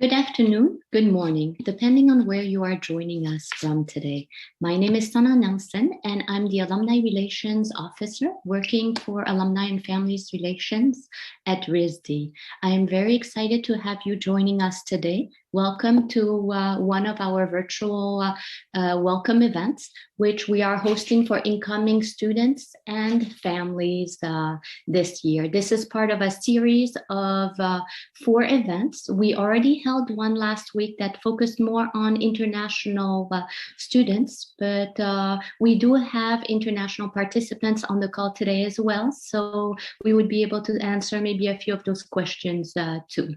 Good afternoon, good morning, depending on where you are joining us from today. My name is Sana Nelson, and I'm the Alumni Relations Officer working for Alumni and Families Relations at Risdy. I am very excited to have you joining us today. Welcome to one of our virtual welcome events, which we are hosting for incoming students and families this year. This is part of a series of 4 events. We already held one last week that focused more on international students, but we do have international participants on the call today as well. So we would be able to answer maybe a few of those questions too.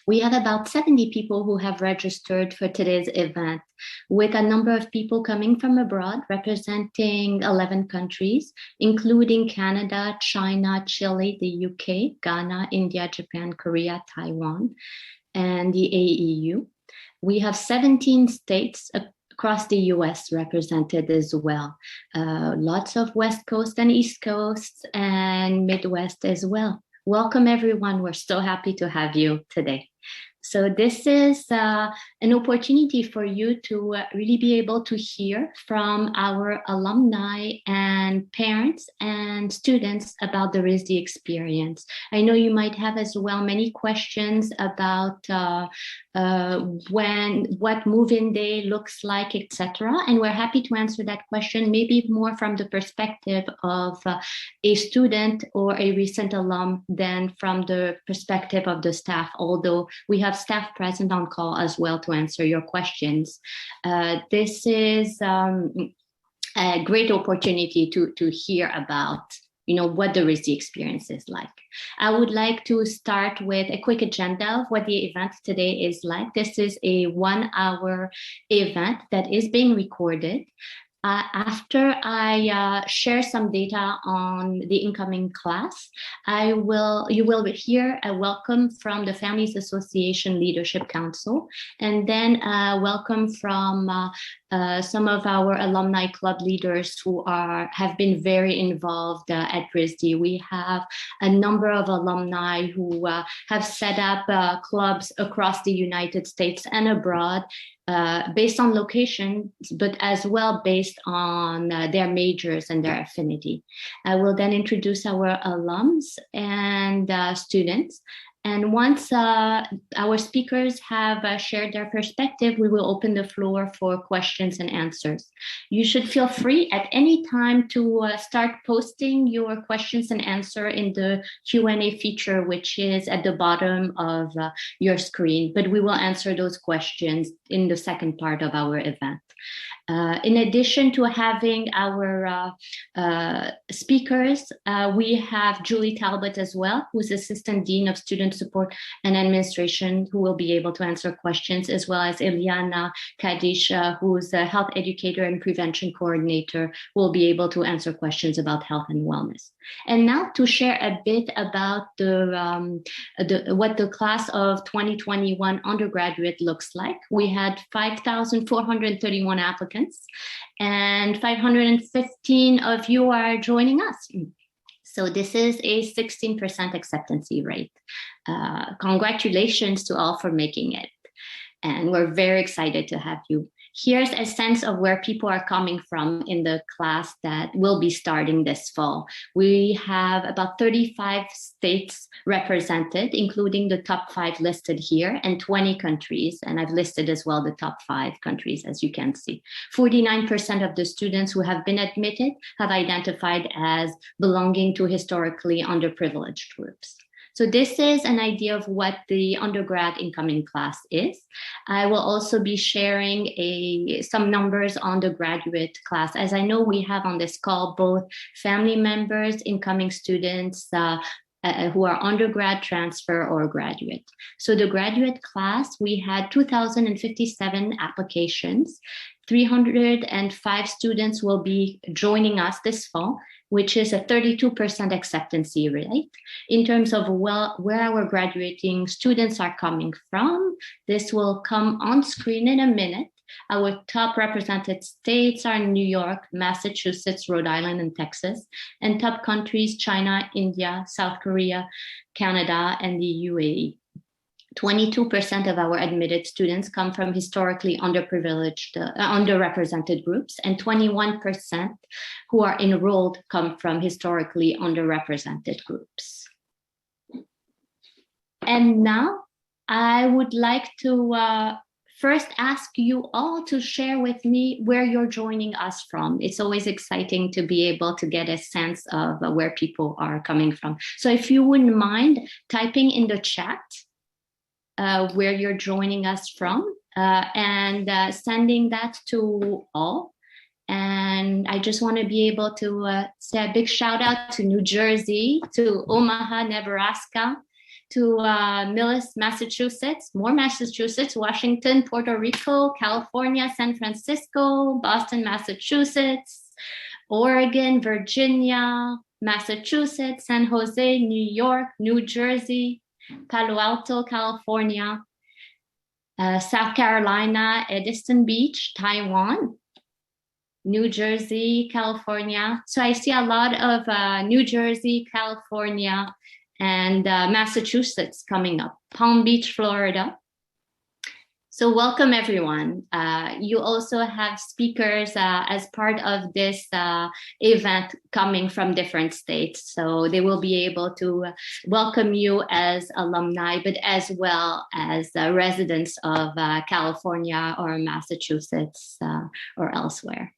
We have about 70 people who have registered for today's event, with a number of people coming from abroad representing 11 countries, including Canada, China, Chile, the UK, Ghana, India, Japan, Korea, Taiwan, and the AEU. We have 17 states across the US represented as well. Lots of West Coast and East Coast and Midwest as well. Welcome, everyone. We're so happy to have you today. So this is an opportunity for you to really be able to hear from our alumni and parents and students about the Risdy experience. I know you might have as well many questions about what move-in day looks like, etc. And we're happy to answer that question, maybe more from the perspective of a student or a recent alum than from the perspective of the staff, although we have staff present on call as well to answer your questions. This is a great opportunity to hear about what the Risdy experience is like. I would like to start with a quick agenda of what the event today is like. This is a 1-hour event that is being recorded. After I share some data on the incoming class, you will hear a welcome from the Alumni Association Leadership Council, and then a welcome from some of our alumni club leaders who have been very involved at Risdy. We have a number of alumni who have set up clubs across the United States and abroad, based on location, but as well based on their majors and their affinity. I will then introduce our alums and students. And once our speakers have shared their perspective, we will open the floor for questions and answers. You should feel free at any time to start posting your questions and answer in the Q&A feature, which is at the bottom of your screen, but we will answer those questions in the second part of our event. In addition to having our speakers, we have Julie Talbot as well, who's Assistant Dean of Student Support and Administration, who will be able to answer questions, as well as Eliana Kadisha, who's a Health Educator and Prevention Coordinator, who will be able to answer questions about health and wellness. And now to share a bit about what the class of 2021 undergraduate looks like. We had 5,431 applicants, and 515 of you are joining us. So this is a 16% acceptance rate. Congratulations to all for making it. And we're very excited to have you. Here's a sense of where people are coming from in the class that will be starting this fall. We have about 35 states represented, including the top 5 listed here, and 20 countries. And I've listed as well the top 5 countries, as you can see. 49% of the students who have been admitted have identified as belonging to historically underprivileged groups. So this is an idea of what the undergrad incoming class is. I will also be sharing some numbers on the graduate class, as I know we have on this call both family members, incoming students who are undergrad, transfer, or graduate. So the graduate class, we had 2,057 applications. 305 students will be joining us this fall, which is a 32% acceptance rate. In terms of where our graduating students are coming from, this will come on screen in a minute. Our top represented states are New York, Massachusetts, Rhode Island, and Texas. And top countries, China, India, South Korea, Canada, and the UAE. 22% of our admitted students come from historically underprivileged, underrepresented groups, and 21% who are enrolled come from historically underrepresented groups. And now I would like to first ask you all to share with me where you're joining us from. It's always exciting to be able to get a sense of where people are coming from. So if you wouldn't mind typing in the chat where you're joining us from and sending that to all. And I just want to be able to say a big shout out to New Jersey, to Omaha, Nebraska, to Millis, Massachusetts, more Massachusetts, Washington, Puerto Rico, California, San Francisco, Boston, Massachusetts, Oregon, Virginia, Massachusetts, San Jose, New York, New Jersey, Palo Alto, California, South Carolina, Edison Beach, Taiwan, New Jersey, California. So I see a lot of New Jersey, California, and Massachusetts coming up, Palm Beach, Florida. So welcome everyone. You also have speakers as part of this event coming from different states. So they will be able to welcome you as alumni, but as well as residents of California or Massachusetts or elsewhere.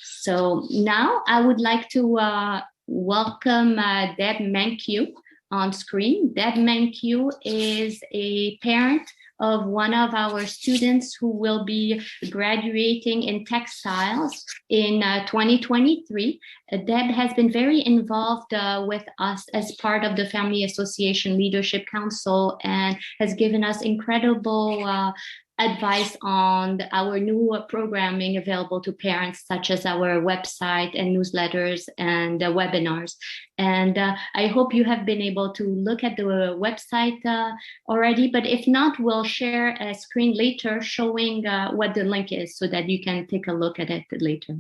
So now I would like to welcome Deb Mankiw on screen. Deb Mankiw is a parent of one of our students who will be graduating in textiles in 2023. Deb has been very involved with us as part of the Family Association Leadership Council and has given us incredible advice on our new programming available to parents, such as our website and newsletters and webinars. And I hope you have been able to look at the website already, but if not, we'll share a screen later showing what the link is so that you can take a look at it later.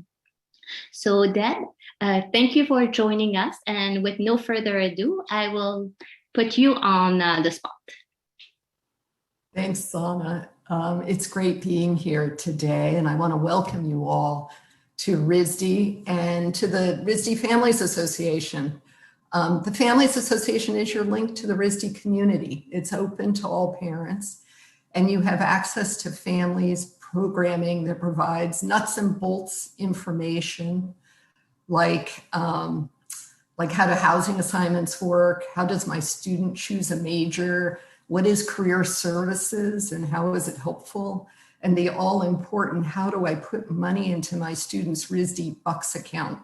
So Deb, thank you for joining us. And with no further ado, I will put you on the spot. Thanks, Sana. It's great being here today, and I want to welcome you all to Risdy and to the Risdy Families Association. The Families Association is your link to the Risdy community. It's open to all parents, and you have access to families programming that provides nuts and bolts information like how do housing assignments work, how does my student choose a major, what is career services and how is it helpful? And the all important, how do I put money into my students' Risdy Bucks account?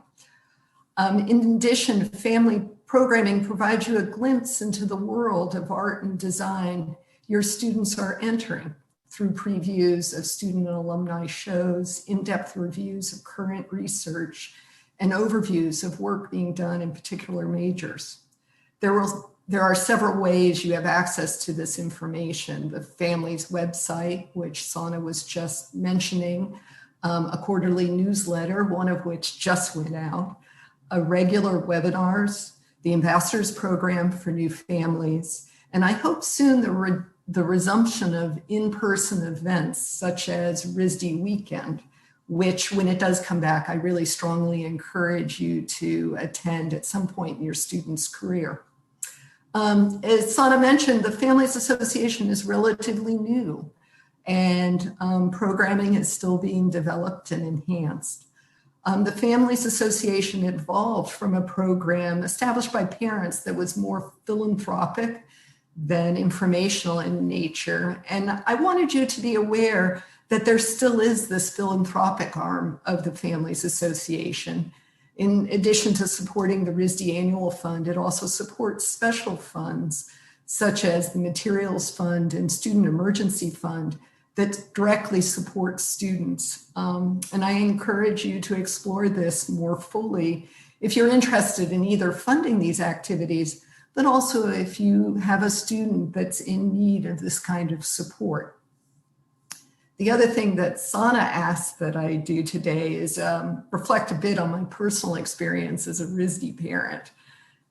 In addition, family programming provides you a glimpse into the world of art and design your students are entering through previews of student and alumni shows, in-depth reviews of current research, and overviews of work being done in particular majors. There are several ways you have access to this information. The family's website, which Sana was just mentioning, a quarterly newsletter, one of which just went out, regular webinars, the Ambassadors Program for New Families, and I hope soon the resumption of in-person events such as Risdy Weekend, which when it does come back, I really strongly encourage you to attend at some point in your student's career. As Sana mentioned, the Families Association is relatively new and programming is still being developed and enhanced. The Families Association evolved from a program established by parents that was more philanthropic than informational in nature. And I wanted you to be aware that there still is this philanthropic arm of the Families Association. In addition to supporting the Risdy Annual Fund, it also supports special funds such as the Materials Fund and Student Emergency Fund that directly support students. And I encourage you to explore this more fully if you're interested in either funding these activities, but also if you have a student that's in need of this kind of support. The other thing that Sana asked that I do today is reflect a bit on my personal experience as a Risdy parent.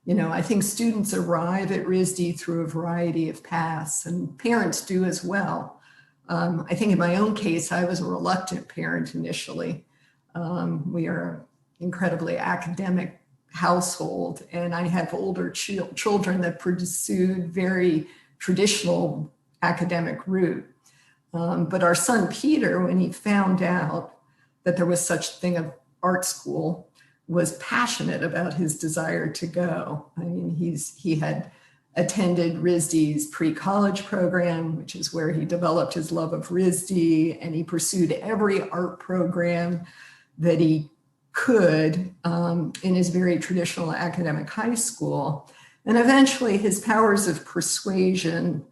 You know, I think students arrive at Risdy through a variety of paths, and parents do as well. I think in my own case, I was a reluctant parent initially. We are an incredibly academic household, and I have older children that pursued very traditional academic route. But our son Peter, when he found out that there was such a thing of art school, was passionate about his desire to go. I mean, he had attended Risdy's pre-college program, which is where he developed his love of Risdy, and he pursued every art program that he could in his very traditional academic high school. And eventually his powers of persuasion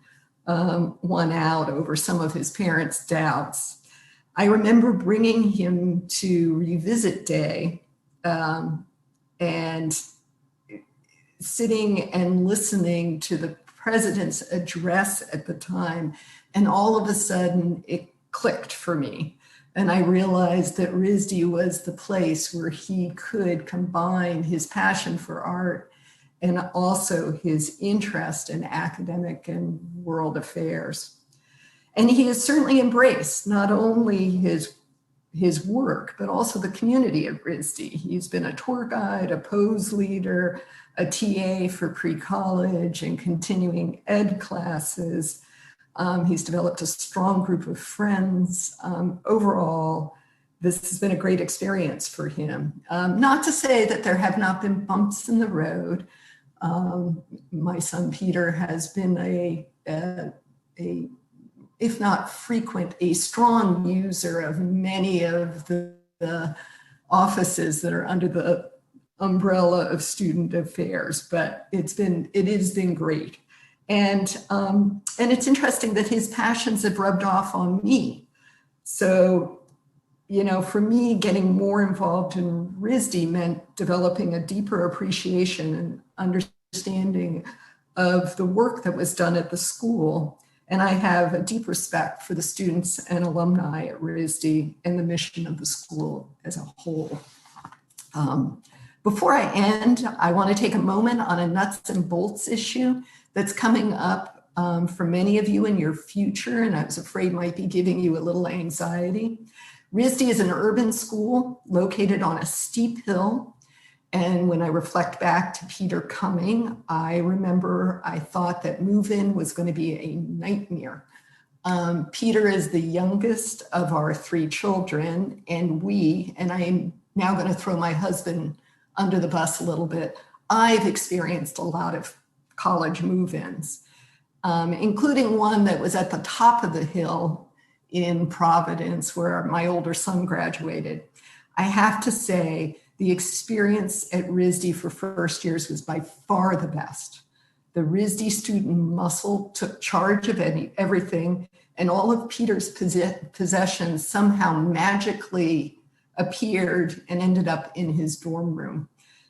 won out over some of his parents' doubts. I remember bringing him to revisit day and sitting and listening to the president's address at the time. And all of a sudden it clicked for me. And I realized that Risdy was the place where he could combine his passion for art and also his interest in academic and world affairs. And he has certainly embraced not only his work, but also the community of Risdy. He's been a tour guide, a pose leader, a TA for pre-college and continuing ed classes. He's developed a strong group of friends. Overall, this has been a great experience for him. Not to say that there have not been bumps in the road. My son Peter has been if not frequent, a strong user of many of the offices that are under the umbrella of student affairs, but it has been great. And it's interesting that his passions have rubbed off on me. So, you know, for me, getting more involved in Risdy meant developing a deeper appreciation and understanding of the work that was done at the school. And I have a deep respect for the students and alumni at Risdy and the mission of the school as a whole. Before I end, I want to take a moment on a nuts and bolts issue that's coming up for many of you in your future, and I was afraid might be giving you a little anxiety. Risdy is an urban school located on a steep hill. And when I reflect back to Peter coming, I remember I thought that move-in was going to be a nightmare. Peter is the youngest of our 3 children, and I am now going to throw my husband under the bus a little bit. I've experienced a lot of college move-ins, including one that was at the top of the hill in Providence, where my older son graduated. I have to say, the experience at Risdy for first years was by far the best. The Risdy student muscle took charge of everything, and all of Peter's possessions somehow magically appeared and ended up in his dorm room.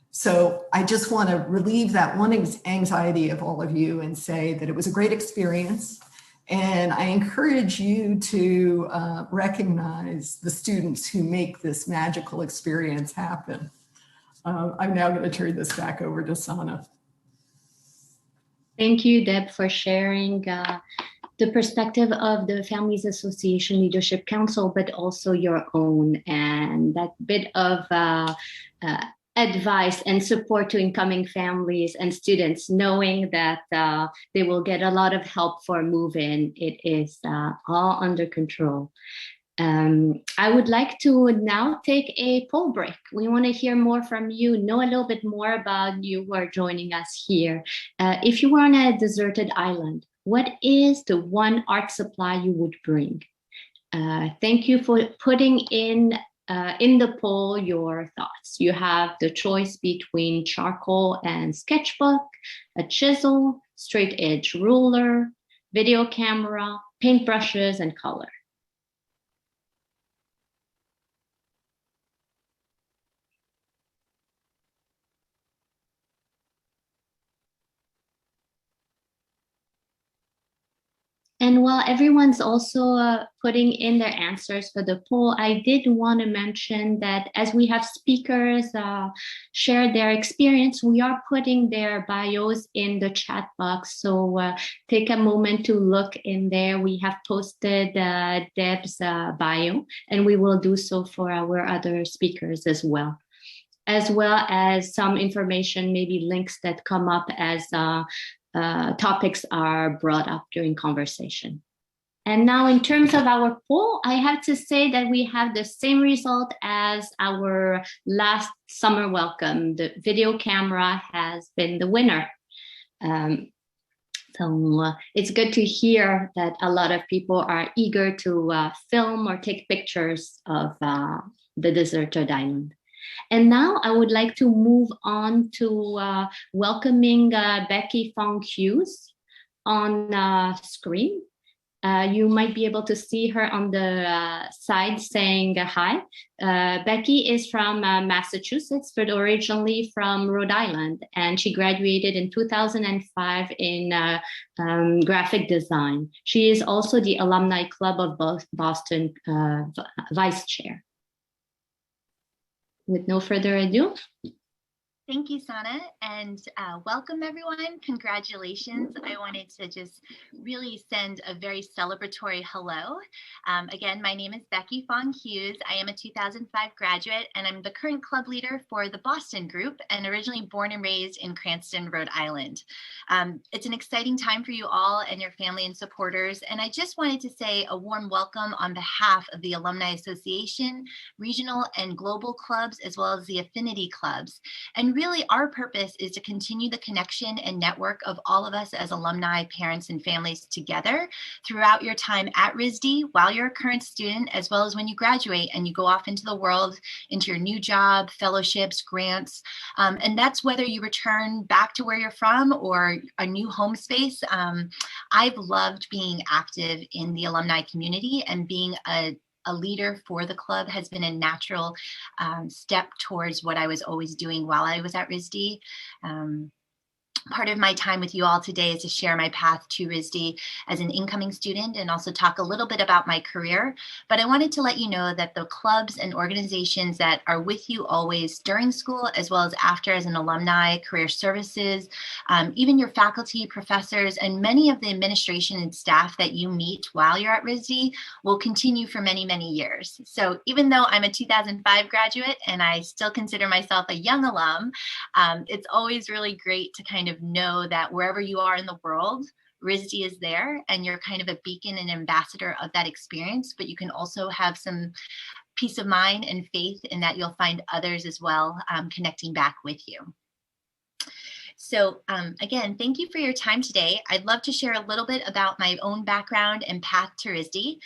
So I just want to relieve that one anxiety of all of you and say that it was a great experience. And I encourage you to recognize the students who make this magical experience happen. I'm now going to turn this back over to Sana. Thank you, Deb, for sharing the perspective of the Families Association Leadership Council, but also your own, and that bit of advice and support to incoming families and students, knowing that they will get a lot of help for move-in. It is all under control. I would like to now take a poll break. We want to hear more from you, know a little bit more about you who are joining us here. If you were on a deserted island, what is the one art supply you would bring? Thank you for putting in the poll your thoughts. You have the choice between charcoal and sketchbook, a chisel, straight edge ruler, video camera, paintbrushes, and color. And while everyone's also putting in their answers for the poll, I did want to mention that as we have speakers share their experience, we are putting their bios in the chat box. So take a moment to look in there. We have posted Deb's bio, and we will do so for our other speakers as well as some information, maybe links that come up as topics are brought up during conversation. And now in terms of our poll, I have to say that we have the same result as our last summer welcome. The video camera has been the winner. So it's good to hear that a lot of people are eager to film or take pictures of the deserted island. And now I would like to move on to welcoming Becky Fong Hughes on screen. You might be able to see her on the side saying hi. Becky is from Massachusetts, but originally from Rhode Island, and she graduated in 2005 in graphic design. She is also the Alumni Club of Boston vice chair. With no further ado. Thank you, Sana, and welcome everyone. Congratulations. I wanted to just really send a very celebratory hello. Again, my name is Becky Fong Hughes. I am a 2005 graduate, and I'm the current club leader for the Boston group, and originally born and raised in Cranston, Rhode Island. It's an exciting time for you all and your family and supporters, and I just wanted to say a warm welcome on behalf of the Alumni Association, regional and global clubs, as well as the affinity clubs. And really, our purpose is to continue the connection and network of all of us as alumni, parents, and families together throughout your time at Risdy, while you're a current student, as well as when you graduate and you go off into the world, into your new job, fellowships, grants. And that's whether you return back to where you're from or a new home space. I've loved being active in the alumni community, and being a leader for the club has been a natural step towards what I was always doing while I was at Risdy. Part of my time with you all today is to share my path to Risdy as an incoming student, and also talk a little bit about my career. But I wanted to let you know that the clubs and organizations that are with you always during school, as well as after as an alumni, career services, even your faculty, professors, and many of the administration and staff that you meet while you're at Risdy will continue for many, many years. So even though I'm a 2005 graduate and I still consider myself a young alum, it's always really great to kind of know that wherever you are in the world, Risdy is there, and you're kind of a beacon and ambassador of that experience. But you can also have some peace of mind and faith in that you'll find others as well connecting back with you. So again, thank you for your time today. I'd love to share a little bit about my own background and path to Risdy.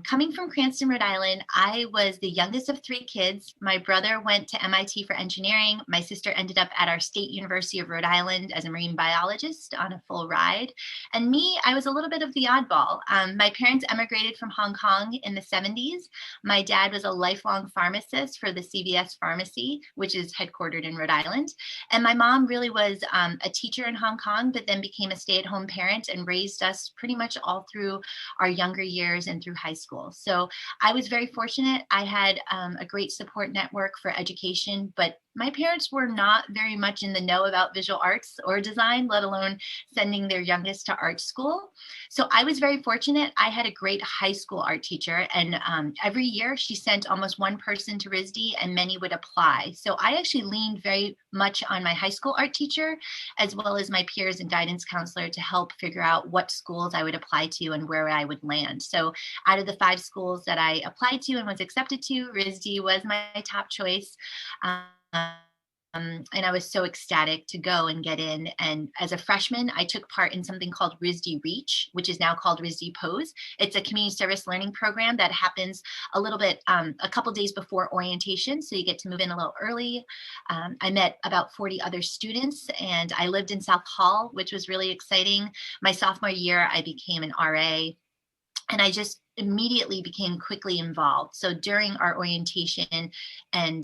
Coming from Cranston, Rhode Island, I was the youngest of 3 kids. My brother went to MIT for engineering. My sister ended up at our State University of Rhode Island as a marine biologist on a full ride. And me, I was a little bit of the oddball. My parents emigrated from Hong Kong in the 70s. My dad was a lifelong pharmacist for the CVS pharmacy, which is headquartered in Rhode Island. And my mom really was a teacher in Hong Kong, but then became a stay-at-home parent and raised us pretty much all through our younger years and through high school. So I was very fortunate. I had a great support network for education, but my parents were not very much in the know about visual arts or design, let alone sending their youngest to art school. So I was very fortunate. I had a great high school art teacher, and every year she sent almost one person to Risdy and many would apply. So I actually leaned very much on my high school art teacher, as well as my peers and guidance counselor, to help figure out what schools I would apply to and where I would land. So out of the 5 schools that I applied to and was accepted to, Risdy was my top choice. And I was so ecstatic to go and get in. And as a freshman, I took part in something called Risdy Reach, which is now called Risdy Pose. It's a community service learning program that happens a little bit, a couple days before orientation. So you get to move in a little early. I met about 40 other students, and I lived in South Hall, which was really exciting. My sophomore year, I became an RA. And I just immediately became quickly involved. So during our orientation and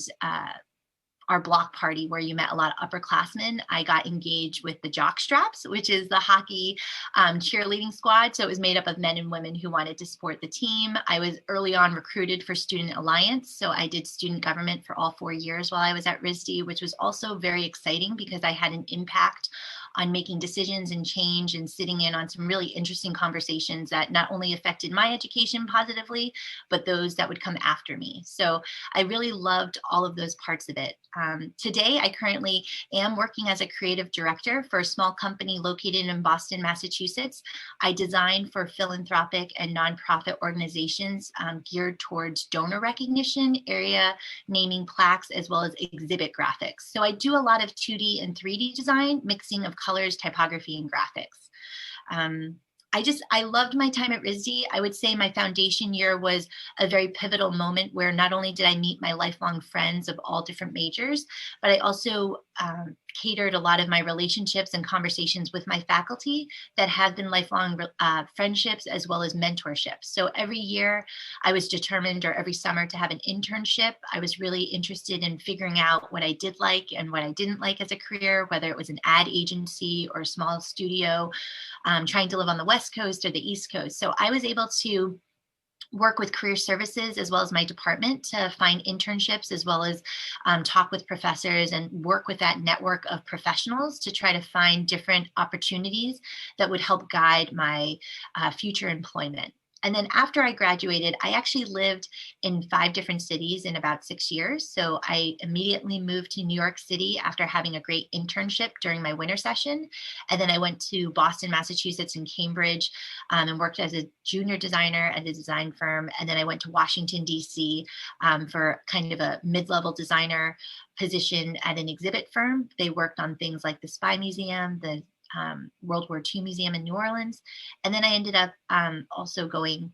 our block party where you met a lot of upperclassmen, I got engaged with the Jock Straps, which is the hockey cheerleading squad. So it was made up of men and women who wanted to support the team. I was early on recruited for Student Alliance. So I did student government for all 4 years while I was at Risdy, which was also very exciting because I had an impact on making decisions and change and sitting in on some really interesting conversations that not only affected my education positively, but those that would come after me. So I really loved all of those parts of it. Today, I currently am working as a creative director for a small company located in Boston, Massachusetts. I design for philanthropic and nonprofit organizations geared towards donor recognition, area naming plaques, as well as exhibit graphics. So I do a lot of 2D and 3D design, mixing of colors, typography, and graphics. I loved my time at Risdy. I would say my foundation year was a very pivotal moment where not only did I meet my lifelong friends of all different majors, but I also catered a lot of my relationships and conversations with my faculty that have been lifelong friendships as well as mentorships. So every year I was determined, or every summer, to have an internship. I was really interested in figuring out what I did like and what I didn't like as a career, whether it was an ad agency or a small studio, trying to live on the West Coast or the East Coast. So I was able to work with career services as well as my department to find internships, as well as talk with professors and work with that network of professionals to try to find different opportunities that would help guide my future employment. And then after I graduated, I actually lived in 5 different cities in about 6 years. So I immediately moved to New York City after having a great internship during my winter session. And then I went to Boston, Massachusetts, and Cambridge, and worked as a junior designer at a design firm. And then I went to Washington, D.C. For kind of a mid-level designer position at an exhibit firm. They worked on things like the Spy Museum, the World War II Museum in New Orleans. And then I ended up also going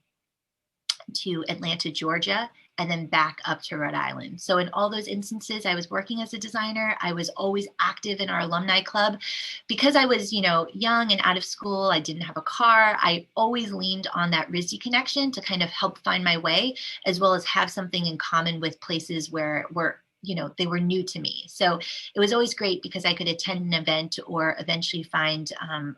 to Atlanta, Georgia, and then back up to Rhode Island. So in all those instances, I was working as a designer. I was always active in our alumni club. Because I was, young and out of school, I didn't have a car. I always leaned on that Risdy connection to kind of help find my way, as well as have something in common with places where they were new to me. So it was always great because I could attend an event or eventually find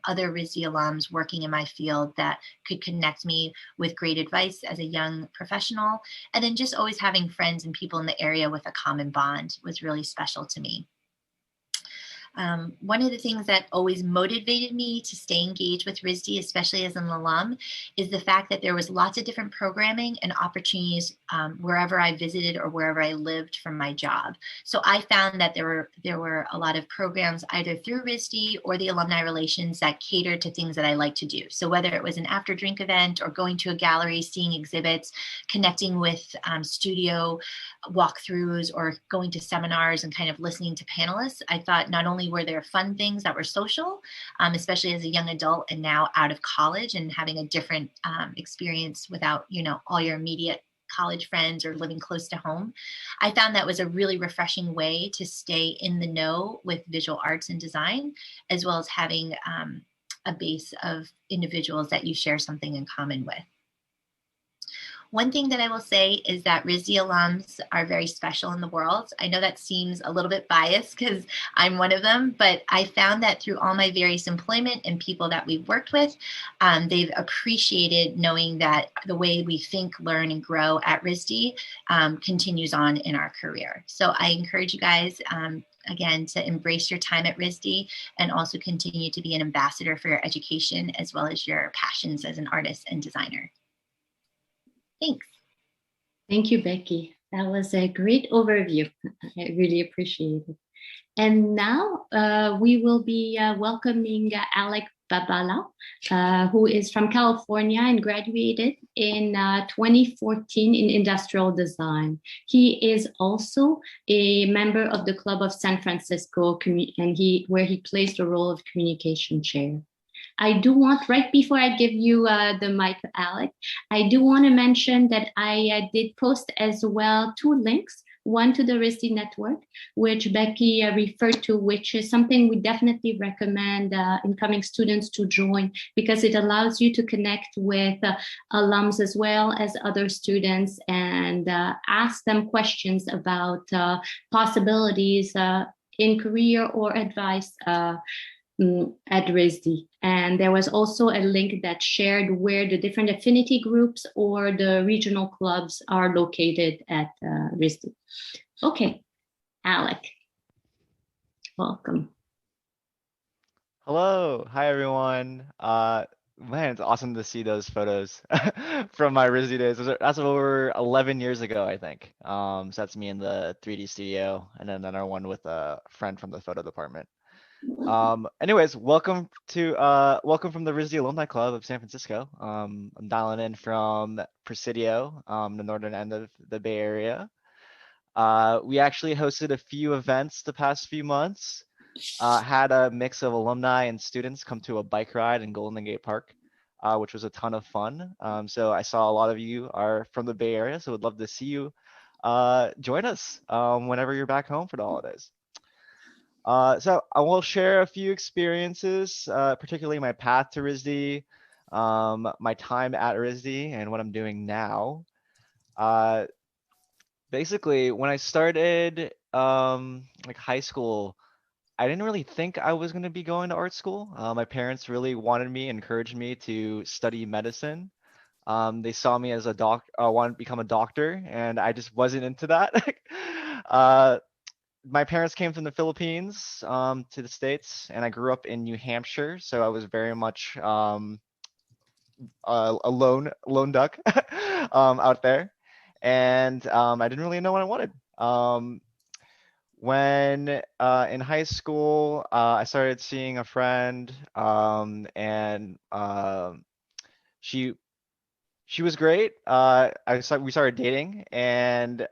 other Risdy alums working in my field that could connect me with great advice as a young professional. And then just always having friends and people in the area with a common bond was really special to me. One of the things that always motivated me to stay engaged with Risdy, especially as an alum, is the fact that there was lots of different programming and opportunities wherever I visited or wherever I lived from my job. So I found that there were a lot of programs either through Risdy or the alumni relations that catered to things that I like to do. So whether it was an after drink event or going to a gallery, seeing exhibits, connecting with studio walkthroughs, or going to seminars and kind of listening to panelists, I thought not only were there fun things that were social, especially as a young adult and now out of college and having a different experience without, all your immediate college friends or living close to home. I found that was a really refreshing way to stay in the know with visual arts and design, as well as having a base of individuals that you share something in common with. One thing that I will say is that Risdy alums are very special in the world. I know that seems a little bit biased because I'm one of them, but I found that through all my various employment and people that we've worked with, they've appreciated knowing that the way we think, learn, and grow at Risdy continues on in our career. So I encourage you guys, again, to embrace your time at Risdy and also continue to be an ambassador for your education as well as your passions as an artist and designer. Thanks. Thank you, Becky. That was a great overview. I really appreciate it. And now we will be welcoming Alec Babala, who is from California and graduated in 2014 in industrial design. He is also a member of the Club of San Francisco, and where he plays the role of communication chair. I do want, right before I give you the mic, Alec, I do want to mention that I did post as well 2 links one to the Risdy network, which Becky referred to, which is something we definitely recommend incoming students to join, because it allows you to connect with alums as well as other students and ask them questions about possibilities in career or advice at Risdy. And there was also a link that shared where the different affinity groups or the regional clubs are located at Risdy. Okay, Alec, welcome. Hello, hi everyone. Man, it's awesome to see those photos from my Risdy days. That's over 11 years ago, I think. So that's me in the 3D studio, and then another one with a friend from the photo department. Anyways, welcome from the Risdy Alumni Club of San Francisco. I'm dialing in from Presidio, the northern end of the Bay Area. We actually hosted a few events the past few months. Had a mix of alumni and students come to a bike ride in Golden Gate Park, which was a ton of fun. So I saw a lot of you are from the Bay Area, so would love to see you join us whenever you're back home for the holidays. So I will share a few experiences, particularly my path to Risdy, my time at Risdy, and what I'm doing now. Basically, when I started like high school, I didn't really think I was going to be going to art school. My parents really wanted me, encouraged me to study medicine. They saw me as a wanted to become a doctor, and I just wasn't into that. My parents came from the Philippines to the States, and I grew up in New Hampshire, so I was very much a lone duck out there, and I didn't really know what I wanted. When in high school, I started seeing a friend, and she was great. We started dating, and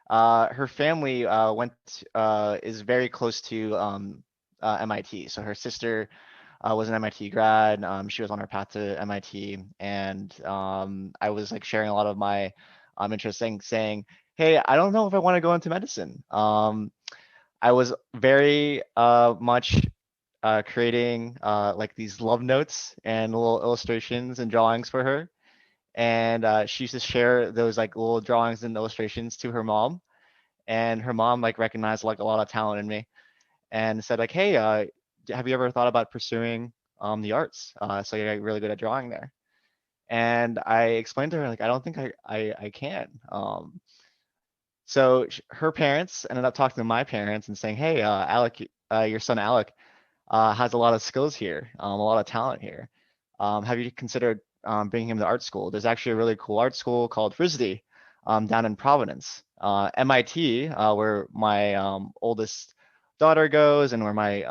her family is very close to MIT. So her sister was an MIT grad. She was on her path to MIT, and I was like sharing a lot of my interests, saying, "Hey, I don't know if I want to go into medicine." I was very much creating like these love notes and little illustrations and drawings for her. And she used to share those like little drawings and illustrations to her mom. And her mom like recognized like a lot of talent in me and said like, "Hey, have you ever thought about pursuing the arts? So you're really good at drawing there." And I explained to her like, I don't think I can. So her parents ended up talking to my parents and saying, "Hey, Alec, your son Alec has a lot of skills here, a lot of talent here. Have you considered bringing him to art school? There's actually a really cool art school called Risdy down in Providence. MIT, where my oldest daughter goes and where my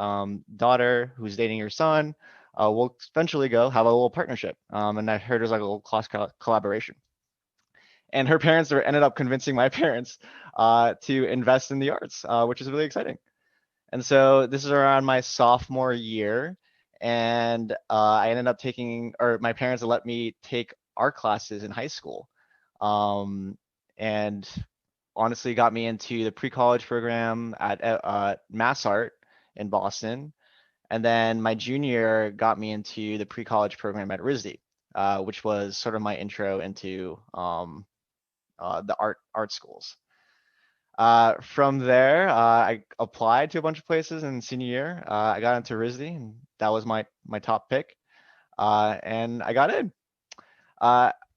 daughter, who's dating your son, will eventually go, have a little partnership." And I heard there's like a little class collaboration. And her parents ended up convincing my parents to invest in the arts, which is really exciting. And so this is around my sophomore year, and I ended up my parents let me take art classes in high school, and honestly got me into the pre-college program at Mass Art in Boston. And then my junior year got me into the pre-college program at Risdy, which was sort of my intro into the art schools. From there, I applied to a bunch of places in senior year. I got into Risdy, and that was my top pick, and I got in.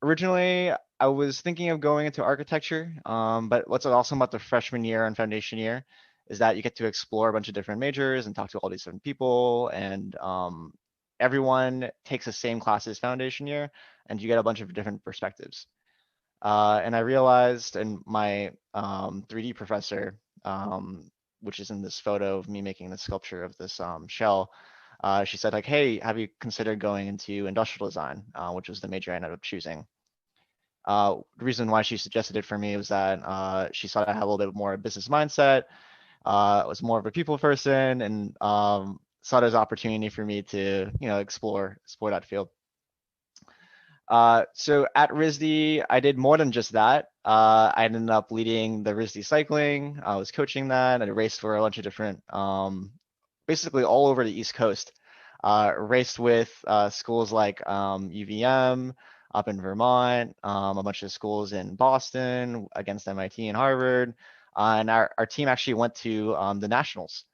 Originally, I was thinking of going into architecture, but what's awesome about the freshman year and foundation year is that you get to explore a bunch of different majors and talk to all these different people, and everyone takes the same classes foundation year, and you get a bunch of different perspectives. And I realized, and my 3D professor, which is in this photo of me making the sculpture of this shell, she said like, "Hey, have you considered going into industrial design?" Which was the major I ended up choosing. The reason why she suggested it for me was that she saw I had a little bit more business mindset, was more of a people person, and saw there's opportunity for me to explore that field. So at Risdy, I did more than just that. I ended up leading the Risdy cycling. I was coaching that. I raced for a bunch of different, basically all over the East Coast. Raced with schools like UVM up in Vermont, a bunch of schools in Boston against MIT and Harvard. And our team actually went to the Nationals.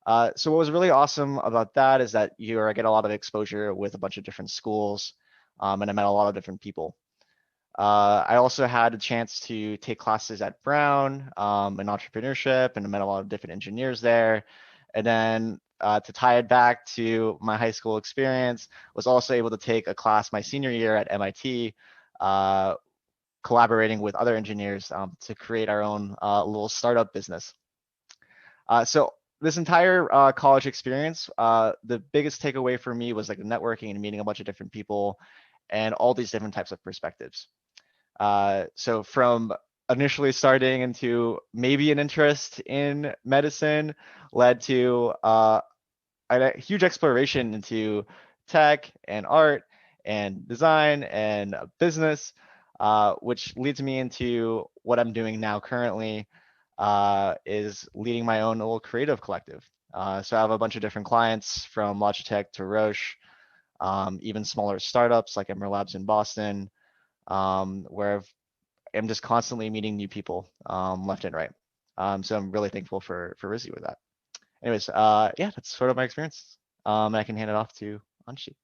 So what was really awesome about that is that you get a lot of exposure with a bunch of different schools, and I met a lot of different people. I also had a chance to take classes at Brown in entrepreneurship, and I met a lot of different engineers there. And then to tie it back to my high school experience, was also able to take a class my senior year at MIT, collaborating with other engineers to create our own little startup business. So this entire college experience, the biggest takeaway for me was like the networking and meeting a bunch of different people and all these different types of perspectives. So from initially starting into maybe an interest in medicine led to a huge exploration into tech and art and design and business, which leads me into what I'm doing now currently, is leading my own little creative collective. So I have a bunch of different clients from Logitech to Roche, even smaller startups like Emerald Labs in Boston, where I'm just constantly meeting new people left and right. So I'm really thankful for Rizzy with that. Anyways, yeah, that's sort of my experience. And I can hand it off to Anshi.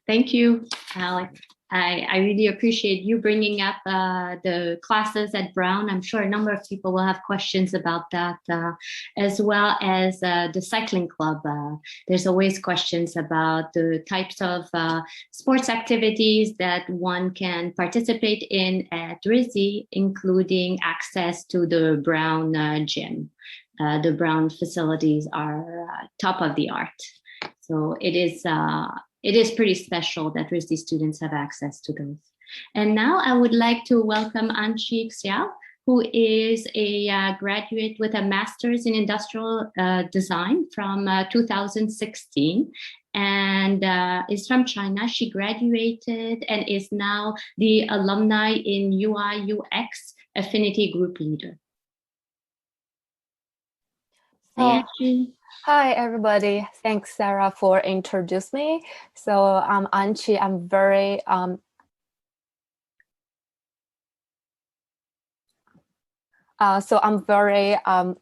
Thank you, Alec. I really appreciate you bringing up the classes at Brown. I'm sure a number of people will have questions about that, as well as the cycling club. There's always questions about the types of sports activities that one can participate in at Risdy, including access to the Brown gym. The Brown facilities are top of the art. So it is pretty special that Risdy students have access to those. And now I would like to welcome Anshi Xiao, who is a graduate with a master's in industrial design from 2016 and is from China. She graduated and is now the alumni in UI UX affinity group leader. Hey, Anshi. Hi, everybody. Thanks, Sarah, for introducing me. So I'm Anchi. I'm very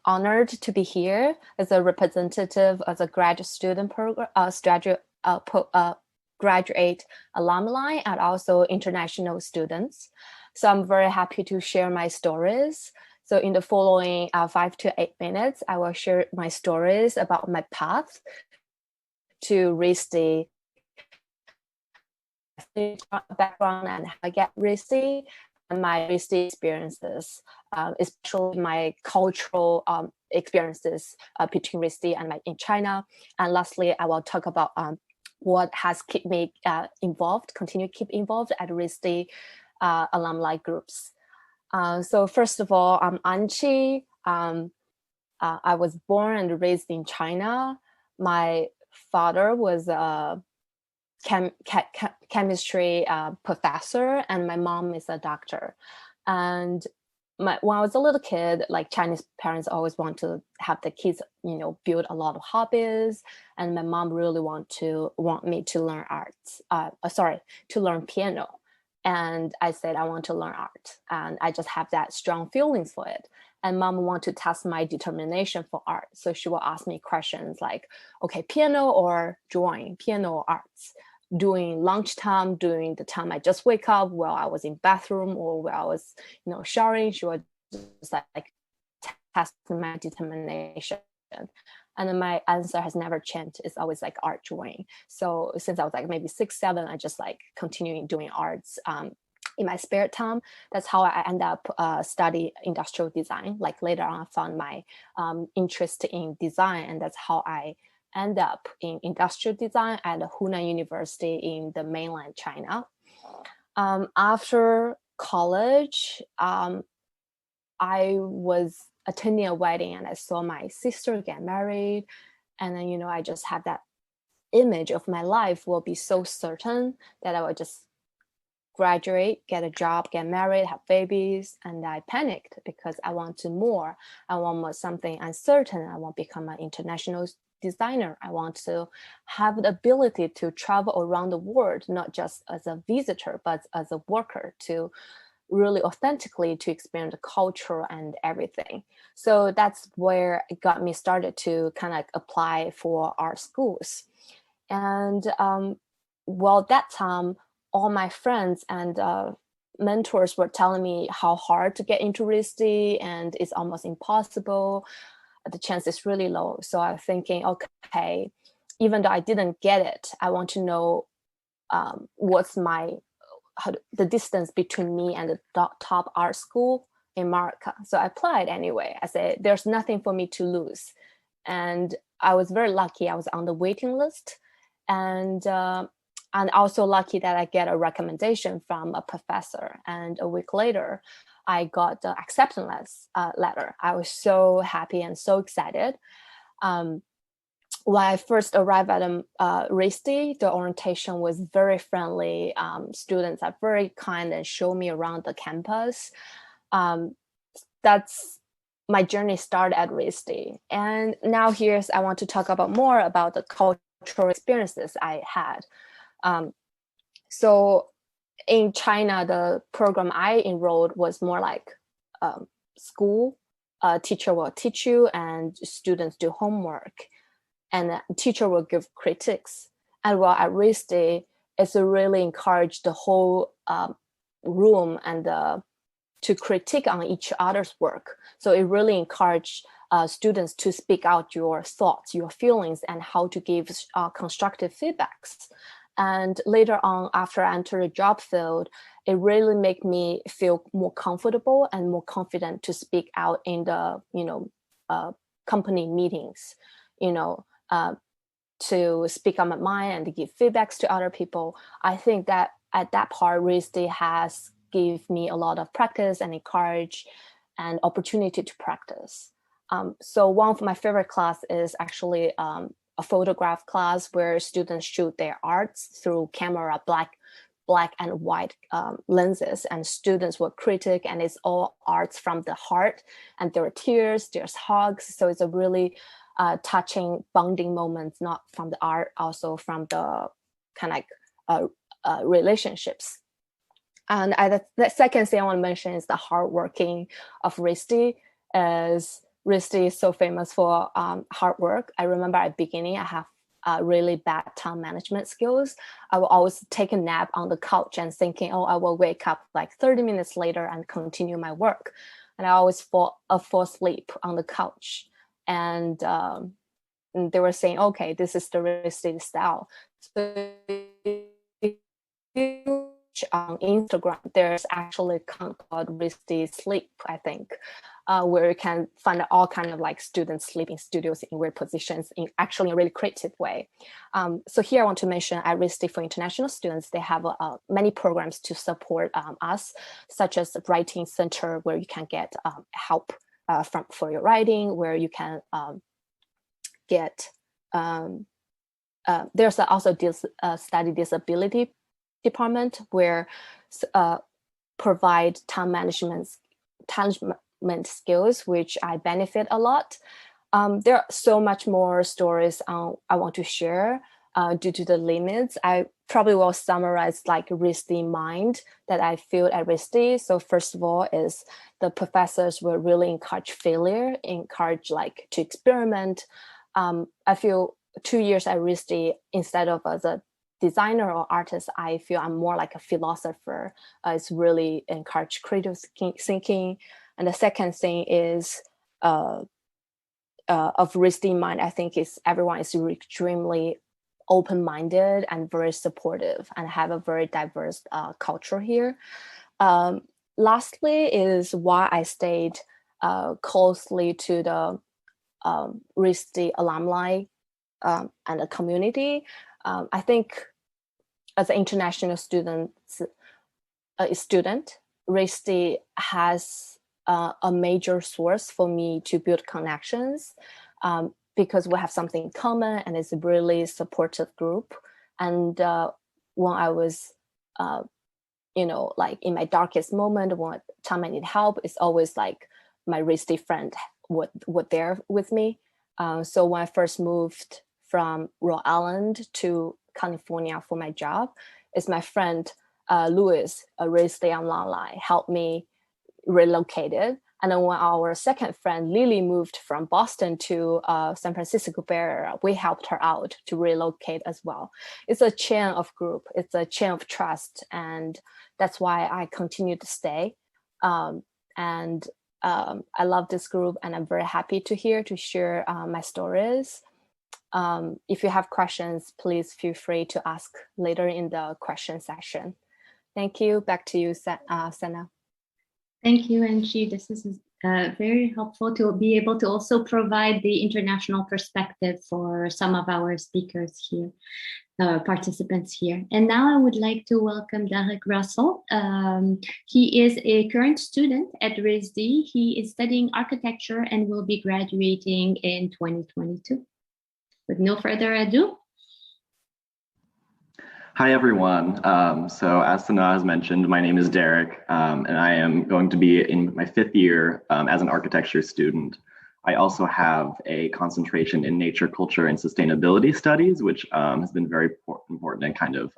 honored to be here as a representative of the graduate student program, graduate alumni, and also international students. So I'm very happy to share my stories. So in the following 5 to 8 minutes, I will share my stories about my path to Risdy, background and how I get Risdy, and my Risdy experiences, especially my cultural experiences between Risdy and in China. And lastly, I will talk about what has kept me continue to keep involved at Risdy alumni groups. So first of all, I'm Anqi. I was born and raised in China. My father was a chemistry professor, and my mom is a doctor. And when I was a little kid, like Chinese parents always want to have the kids, build a lot of hobbies. And my mom really want me to learn to learn piano. And I said, I want to learn art. And I just have that strong feelings for it. And mom want to test my determination for art. So she will ask me questions like, okay, piano or drawing, piano or arts. During lunchtime, during the time I just wake up, while I was in bathroom or while I was, showering, she would just like test my determination. And then my answer has never changed. It's always like art drawing. So since I was like maybe 6, 7, I just like continuing doing arts in my spare time. That's how I end up study industrial design. Like later on, I found my interest in design, and that's how I end up in industrial design at Hunan University in the mainland China. After college, I was attending a wedding and I saw my sister get married. And then, I just had that image of my life will be so certain that I would just graduate, get a job, get married, have babies, and I panicked because I want to more. I want more something uncertain. I want to become an international designer. I want to have the ability to travel around the world, not just as a visitor, but as a worker, to really authentically to experience the culture and everything. So that's where it got me started to kind of apply for art schools. And well, that time, all my friends and mentors were telling me how hard to get into Risdy and it's almost impossible. The chance is really low. So I'm thinking, okay, even though I didn't get it, I want to know what's the distance between me and the top art school in America. So I applied anyway. I said, there's nothing for me to lose. And I was very lucky. I was on the waiting list. And also lucky that I get a recommendation from a professor. And a week later, I got the acceptance letter. I was so happy and so excited. When I first arrived at Risdy, the orientation was very friendly. Students are very kind and show me around the campus. That's my journey started at Risdy. And now I want to talk about more about the cultural experiences I had. So in China, the program I enrolled was more like school. A teacher will teach you and students do homework, and the teacher will give critiques. And while at Risdy, it's really encouraged the whole room and to critique on each other's work. So it really encouraged students to speak out your thoughts, your feelings, and how to give constructive feedbacks. And later on, after I entered the job field, it really made me feel more comfortable and more confident to speak out in the, company meetings, to speak on my mind and to give feedbacks to other people. I think that at that part, Risdy has given me a lot of practice and encourage and opportunity to practice. So one of my favorite class is actually a photograph class where students shoot their arts through camera, black and white lenses, and students will critique, and it's all arts from the heart, and there are tears, there's hugs. So it's a really touching bonding moment, not from the art, also from the kind of relationships. And the second thing I want to mention is the hardworking of Risdy. As Risdy is so famous for hard work. I remember at the beginning, I have really bad time management skills. I will always take a nap on the couch and thinking, I will wake up like 30 minutes later and continue my work. And I always fall asleep on the couch. And they were saying, okay, this is the Risdy style. So on Instagram, there's actually an account called Risdy Sleep, I think, where you can find all kind of like students sleeping studios in weird positions in actually a really creative way. So here I want to mention at Risdy for international students, they have many programs to support us, such as Writing Center, where you can get help for your writing, where you can get, there's also this study disability department where provide time management skills, which I benefit a lot. There are so much more stories I want to share. Due to the limits, I probably will summarize like Risdy mind that I feel at Risdy. So first of all is the professors will really encourage failure, encourage like to experiment. I feel 2 years at Risdy, instead of as a designer or artist, I feel I'm more like a philosopher. It's really encourage creative thinking. And the second thing is of Risdy mind, I think is everyone is extremely open-minded and very supportive and have a very diverse culture here. Lastly is why I stayed closely to the Risdy alumni and the community. I think as an international student, Risdy has a major source for me to build connections. because we have something in common, and it's a really supportive group. And when I was, like in my darkest moment, one time I need help, it's always like my Risdy friend would there with me. So when I first moved from Rhode Island to California for my job, it's my friend Louis, a Risdy alumni, helped me relocated. And then when our second friend Lily moved from Boston to San Francisco Bay Area, we helped her out to relocate as well. It's a chain of group. It's a chain of trust, and that's why I continue to stay. I love this group, and I'm very happy to share my stories. If you have questions, please feel free to ask later in the question section. Thank you. Back to you, Sana. Thank you, Angie. This is very helpful to be able to also provide the international perspective for some of our speakers here, participants here. And now I would like to welcome Derek Russell. He is a current student at Risdy. He is studying architecture and will be graduating in 2022. With no further ado. Hi, everyone. So as Sana has mentioned, my name is Derek, and I am going to be in my 5th year as an architecture student. I also have a concentration in nature, culture, and sustainability studies, which has been very important and kind of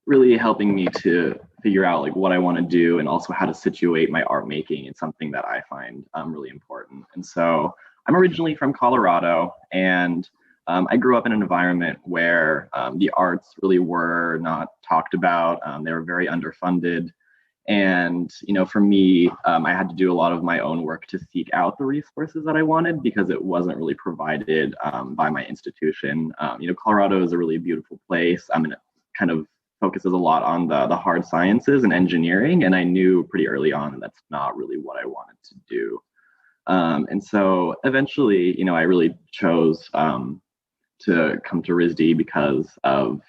really helping me to figure out like what I want to do and also how to situate my art making in something that I find really important. And so I'm originally from Colorado, and I grew up in an environment where the arts really were not talked about. They were very underfunded. And, for me, I had to do a lot of my own work to seek out the resources that I wanted because it wasn't really provided by my institution. Colorado is a really beautiful place. It kind of focuses a lot on the hard sciences and engineering. And I knew pretty early on that that's not really what I wanted to do. And so eventually, I really chose to come to Risdy because of,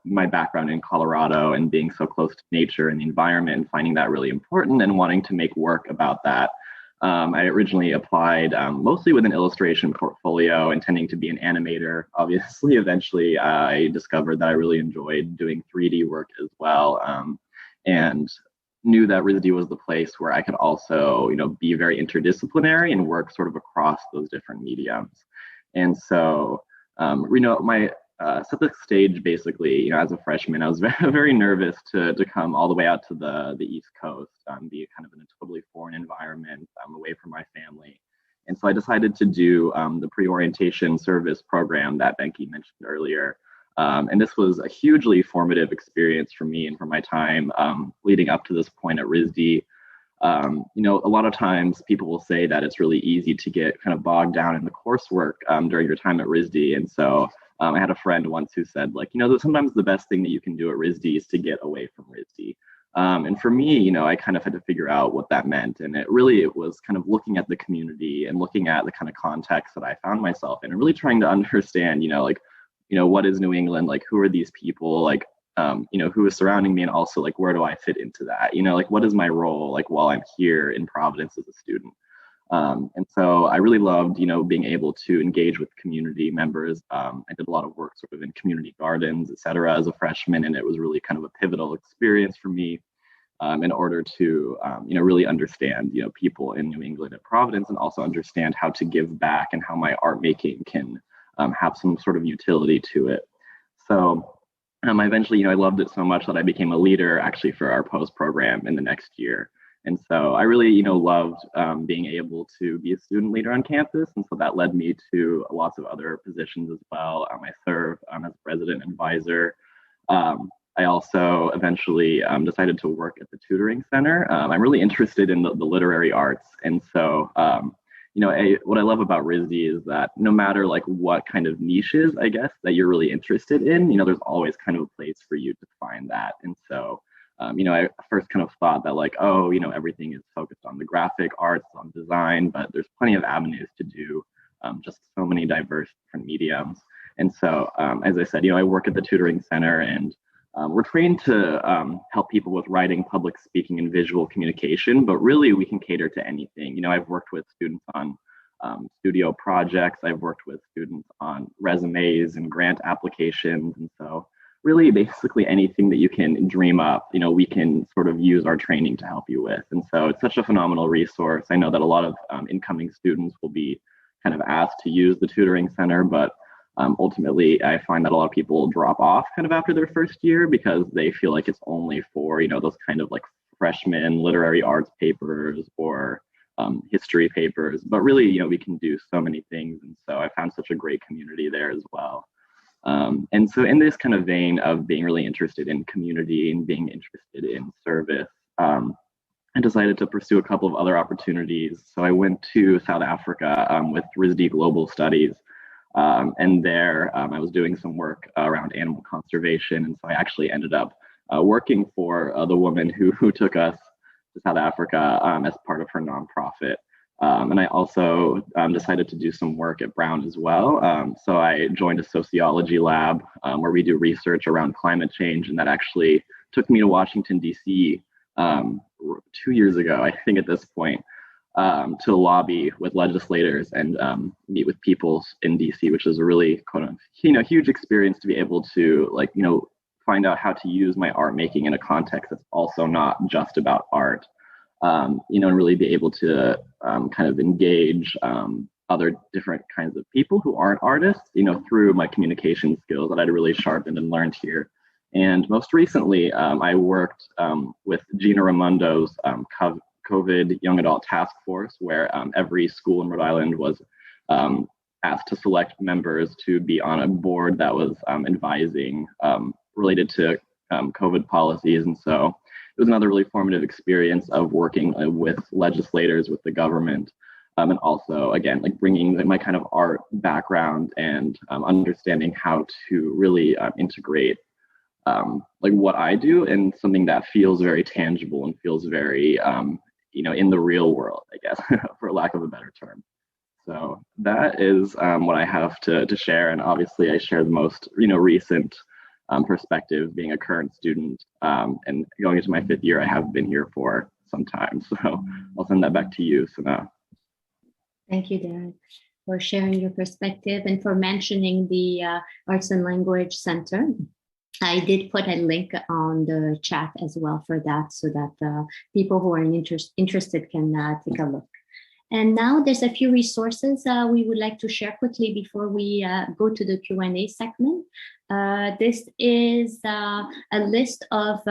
my background in Colorado and being so close to nature and the environment and finding that really important and wanting to make work about that. I originally applied mostly with an illustration portfolio, intending to be an animator. Obviously, eventually, I discovered that I really enjoyed doing 3D work as well, and knew that Risdy was the place where I could also, be very interdisciplinary and work sort of across those different mediums. And so, my set the stage basically, as a freshman, I was very nervous to come all the way out to the East Coast, be kind of in a totally foreign environment, away from my family. And so I decided to do the pre-orientation service program that Becky mentioned earlier. And this was a hugely formative experience for me and for my time leading up to this point at Risdy. A lot of times people will say that it's really easy to get kind of bogged down in the coursework during your time at Risdy. And so I had a friend once who said, sometimes the best thing that you can do at Risdy is to get away from Risdy. And for me, I kind of had to figure out what that meant. And it was kind of looking at the community and looking at the kind of context that I found myself in and really trying to understand, what is New England? Who are these people? Who is surrounding me, and also where do I fit into that? What is my role while I'm here in Providence as a student? And so I really loved, being able to engage with community members. I did a lot of work sort of in community gardens, et cetera, as a freshman, and it was really kind of a pivotal experience for me in order to, really understand, people in New England at Providence, and also understand how to give back and how my art making can have some sort of utility to it. So I eventually, I loved it so much that I became a leader actually for our post program in the next year. And so I really, loved being able to be a student leader on campus. And so that led me to lots of other positions as well. I serve as president advisor. I also eventually decided to work at the Tutoring Center. I'm really interested in the literary arts. And so, what I love about Risdy is that no matter what kind of niches, I guess, that you're really interested in, there's always kind of a place for you to find that. And so, I first kind of thought that everything is focused on the graphic arts, on design, but there's plenty of avenues to do just so many diverse different mediums. And so, as I said, I work at the Tutoring Center, and we're trained to help people with writing, public speaking, and visual communication, but really we can cater to anything. I've worked with students on studio projects. I've worked with students on resumes and grant applications. And so really basically anything that you can dream up, we can sort of use our training to help you with. And so it's such a phenomenal resource. I know that a lot of incoming students will be kind of asked to use the Tutoring Center, but ultimately I find that a lot of people drop off kind of after their first year because they feel like it's only for, those kind of like freshman literary arts papers or history papers, but really, we can do so many things. And so I found such a great community there as well. And so in this kind of vein of being really interested in community and being interested in service, I decided to pursue a couple of other opportunities. So I went to South Africa with Risdy Global Studies. And there I was doing some work around animal conservation. And so I actually ended up working for the woman who took us to South Africa as part of her nonprofit. And I also decided to do some work at Brown as well. So I joined a sociology lab where we do research around climate change. And that actually took me to Washington, D.C. 2 years ago, I think at this point, to lobby with legislators and meet with people in D.C., which is a really huge experience to be able to find out how to use my art making in a context that's also not just about art. And really be able to kind of engage other different kinds of people who aren't artists, through my communication skills that I'd really sharpened and learned here. And most recently, I worked with Gina Raimondo's COVID Young Adult Task Force, where every school in Rhode Island was asked to select members to be on a board that was advising related to COVID policies. And so it was another really formative experience of working with legislators, with the government, and also, again, bringing my kind of art background and understanding how to really integrate what I do in something that feels very tangible and feels very, in the real world, I guess, for lack of a better term. So that is what I have to share. And obviously I share the most, recent perspective, being a current student and going into my 5th year. I have been here for some time. So I'll send that back to you, Sana. Thank you, Derek, for sharing your perspective and for mentioning the Arts and Language Center. I did put a link on the chat as well for that, so that people who are interested can take a look. And now there's a few resources we would like to share quickly before we go to the Q&A segment. This is a list of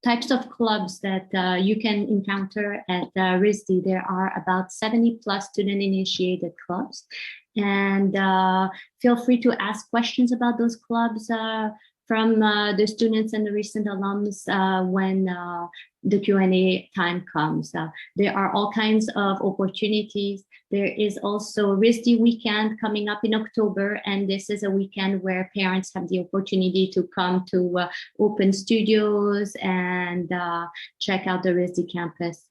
types of clubs that you can encounter at Risdy. There are about 70 plus student-initiated clubs. And feel free to ask questions about those clubs from the students and the recent alums when the Q&A time comes. There are all kinds of opportunities. There is also Risdy Weekend coming up in October, and this is a weekend where parents have the opportunity to come to open studios and check out the Risdy campus.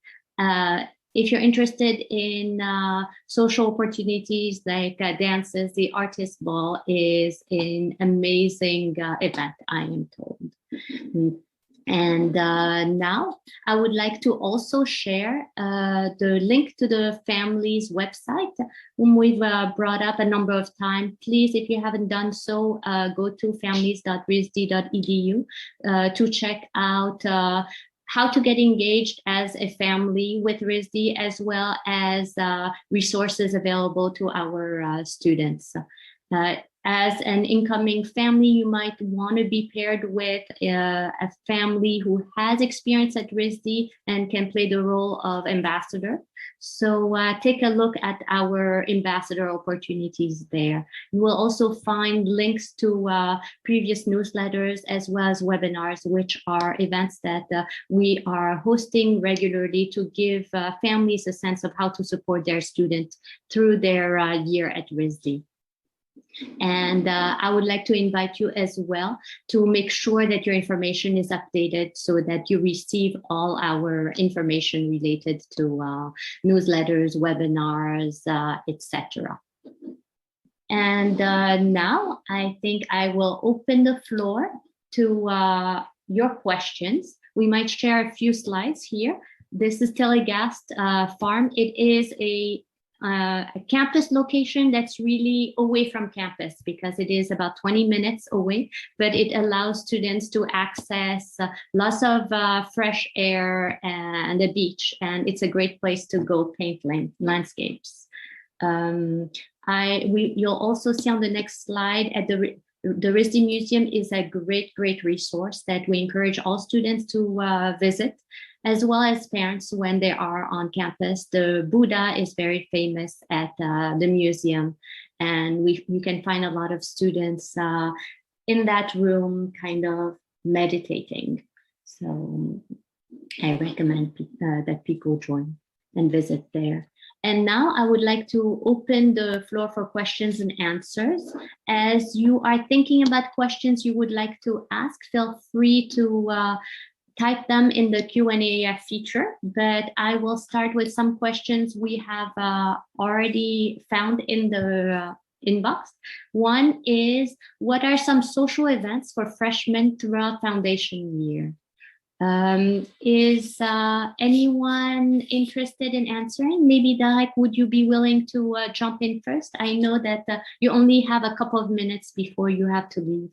If you're interested in social opportunities like dances, the Artist Ball is an amazing event, I am told. And now I would like to also share the link to the family's website, whom we've brought up a number of times. Please, if you haven't done so, go to families.risdy.edu to check out how to get engaged as a family with Risdy, as well as resources available to our students. As an incoming family, you might want to be paired with a family who has experience at Risdy and can play the role of ambassador. So take a look at our ambassador opportunities there. You will also find links to previous newsletters as well as webinars, which are events that we are hosting regularly to give families a sense of how to support their students through their year at Risdy. And I would like to invite you as well to make sure that your information is updated so that you receive all our information related to newsletters, webinars, etc. And now I think I will open the floor to your questions. We might share a few slides here. This is Telegast Farm. It is a a campus location that's really away from campus because it is about 20 minutes away, but it allows students to access lots of fresh air and a beach, and it's a great place to go paint landscapes. You'll also see on the next slide at the Risdy Museum is a great resource that we encourage all students to visit, as well as parents when they are on campus. The Buddha is very famous at the museum, and you can find a lot of students in that room kind of meditating. So I recommend that people join and visit there. And now I would like to open the floor for questions and answers. As you are thinking about questions you would like to ask, feel free to type them in the Q&A feature, but I will start with some questions we have already found in the inbox. One is, what are some social events for freshmen throughout foundation year? Is anyone interested in answering? Maybe Derek, would you be willing to jump in first? I know that you only have a couple of minutes before you have to leave.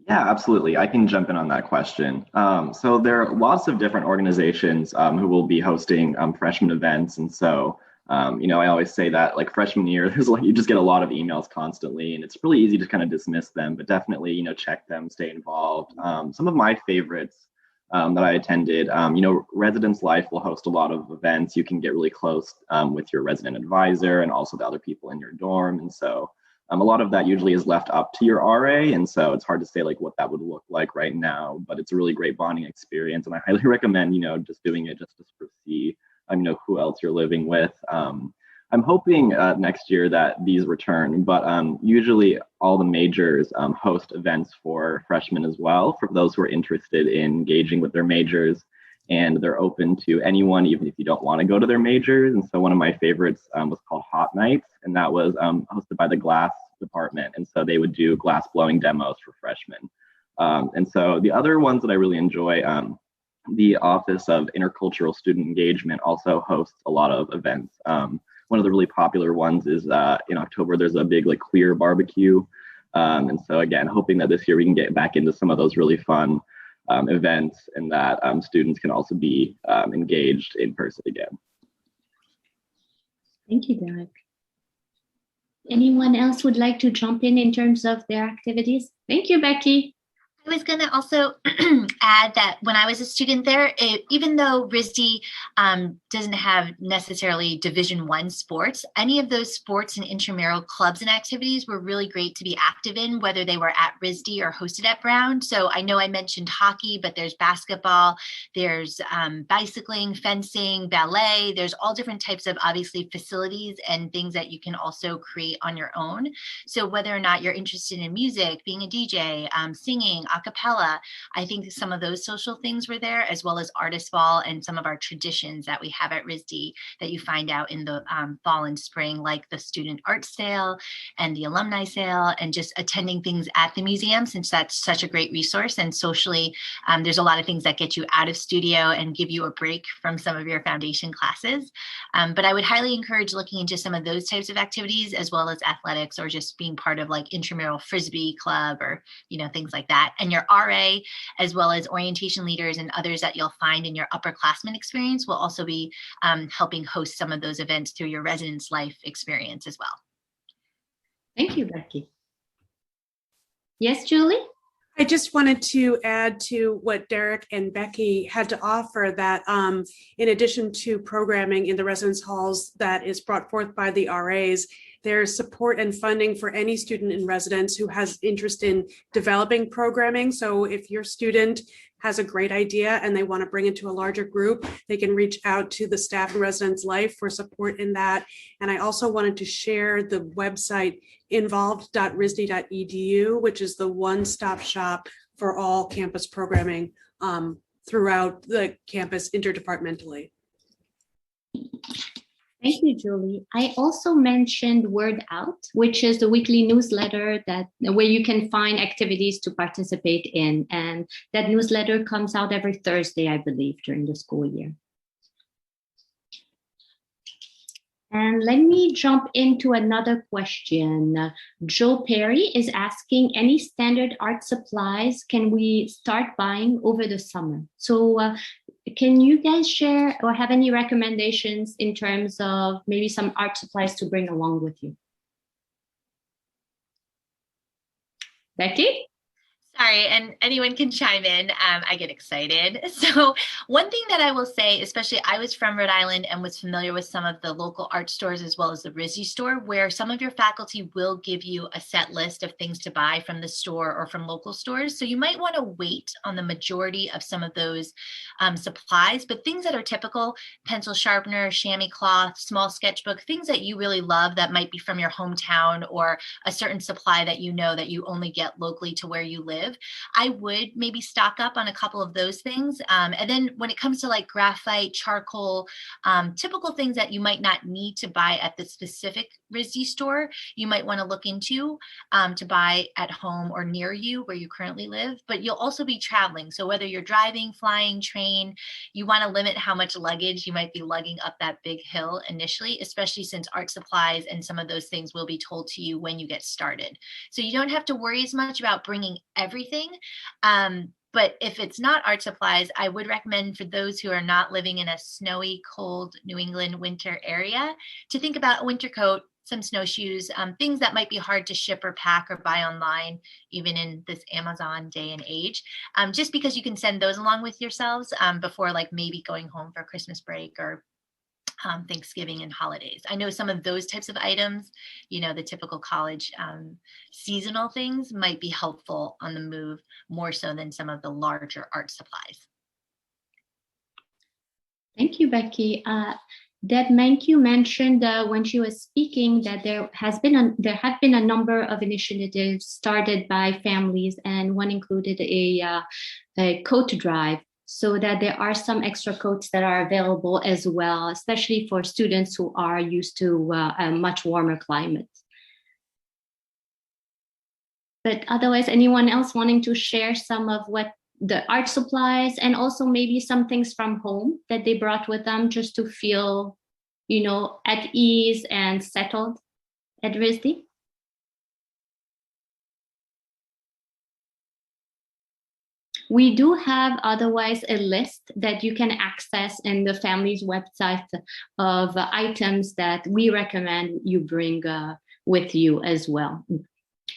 Yeah, absolutely. I can jump in on that question. So there are lots of different organizations who will be hosting freshman events. And so, I always say that like freshman year, you just get a lot of emails constantly, and it's really easy to kind of dismiss them, but definitely, check them, stay involved. Some of my favorites that I attended, Residence Life will host a lot of events. You can get really close with your resident advisor and also the other people in your dorm. And so a lot of that usually is left up to your RA, and so it's hard to say like what that would look like right now, but it's a really great bonding experience, and I highly recommend, just doing it just to sort of see, who else you're living with. I'm hoping next year that these return, but usually all the majors host events for freshmen as well, for those who are interested in engaging with their majors, and they're open to anyone, even if you don't want to go to their majors. And so one of my favorites was called Hot Nights, and that was hosted by the glass department. And so they would do glass blowing demos for freshmen. And so the other ones that I really enjoy, the Office of Intercultural Student Engagement also hosts a lot of events. One of the really popular ones is in October, there's a big like queer barbecue. And so again, hoping that this year we can get back into some of those really fun events, and that students can also be engaged in person again. Thank you, Derek. Anyone else would like to jump in terms of their activities? Thank you, Becky. I was going to also add that when I was a student there, even though Risdy doesn't have necessarily Division I sports, any of those sports and intramural clubs and activities were really great to be active in, whether they were at Risdy or hosted at Brown. So I know I mentioned hockey, but there's basketball, there's bicycling, fencing, ballet. There's all different types of obviously facilities and things that you can also create on your own. So whether or not you're interested in music, being a DJ, singing, a cappella, I think some of those social things were there, as well as artist ball and some of our traditions that we have at Risdy that you find out in the fall and spring, like the student art sale and the alumni sale, and just attending things at the museum, since that's such a great resource. And socially, there's a lot of things that get you out of studio and give you a break from some of your foundation classes. But I would highly encourage looking into some of those types of activities, as well as athletics, or just being part of like intramural frisbee club, or things like that. And your RA, as well as orientation leaders and others that you'll find in your upperclassmen experience, will also be helping host some of those events through your residence life experience as well. Thank you, Becky. Yes, Julie? I just wanted to add to what Derek and Becky had to offer, that in addition to programming in the residence halls that is brought forth by the RAs, there's support and funding for any student in residence who has interest in developing programming. So if your student has a great idea and they want to bring it to a larger group, they can reach out to the staff in residence life for support in that. And I also wanted to share the website involved.risdy.edu, which is the one-stop shop for all campus programming throughout the campus interdepartmentally. Thank you, Julie. I also mentioned Word Out, which is the weekly newsletter where you can find activities to participate in. And that newsletter comes out every Thursday, I believe, during the school year. And let me jump into another question. Joe Perry is asking, any standard art supplies can we start buying over the summer? So can you guys share or have any recommendations in terms of maybe some art supplies to bring along with you? Becky? Sorry, and anyone can chime in. I get excited. So one thing that I will say, especially I was from Rhode Island and was familiar with some of the local art stores as well as the Risdy store, where some of your faculty will give you a set list of things to buy from the store or from local stores. So you might want to wait on the majority of some of those supplies, but things that are typical, pencil sharpener, chamois cloth, small sketchbook, things that you really love that might be from your hometown or a certain supply that you know that you only get locally to where you live. I would maybe stock up on a couple of those things. And then when it comes to like graphite, charcoal, typical things that you might not need to buy at the specific Risdy store, you might want to look into to buy at home or near you where you currently live. But you'll also be traveling. So whether you're driving, flying, train, you want to limit how much luggage you might be lugging up that big hill initially, especially since art supplies and some of those things will be told to you when you get started. So you don't have to worry as much about bringing everything. But if it's not art supplies, I would recommend for those who are not living in a snowy, cold New England winter area to think about a winter coat, some snowshoes, things that might be hard to ship or pack or buy online, even in this Amazon day and age, just because you can send those along with yourselves before like maybe going home for Christmas break or Thanksgiving and holidays. I know some of those types of items, you know, the typical college seasonal things might be helpful on the move more so than some of the larger art supplies. Thank you, Becky. Deb Mankiw mentioned when she was speaking that there have been a number of initiatives started by families, and one included a coat drive, so that there are some extra coats that are available as well, especially for students who are used to a much warmer climate. But otherwise, anyone else wanting to share some of what the art supplies and also maybe some things from home that they brought with them just to feel, you know, at ease and settled at Risdy? We do have otherwise a list that you can access in the family's website of items that we recommend you bring with you as well.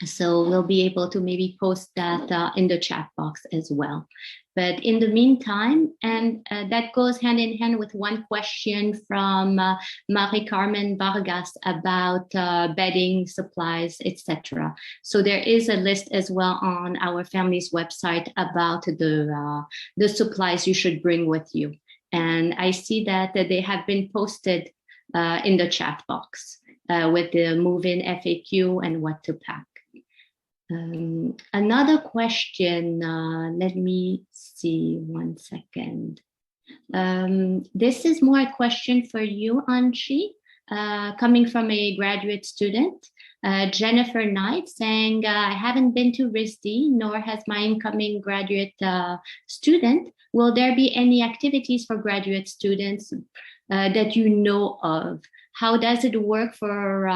So we'll be able to maybe post that in the chat box as well. But in the meantime, and that goes hand in hand with one question from Marie-Carmen Vargas about bedding supplies, etc. So there is a list as well on our family's website about the supplies you should bring with you. And I see that they have been posted in the chat box with the move-in FAQ and what to pack. Another question, let me see 1 second. This is more a question for you, Anchi, coming from a graduate student, Jennifer Knight, saying, I haven't been to Risdy, nor has my incoming graduate student. Will there be any activities for graduate students that you know of? How does it work for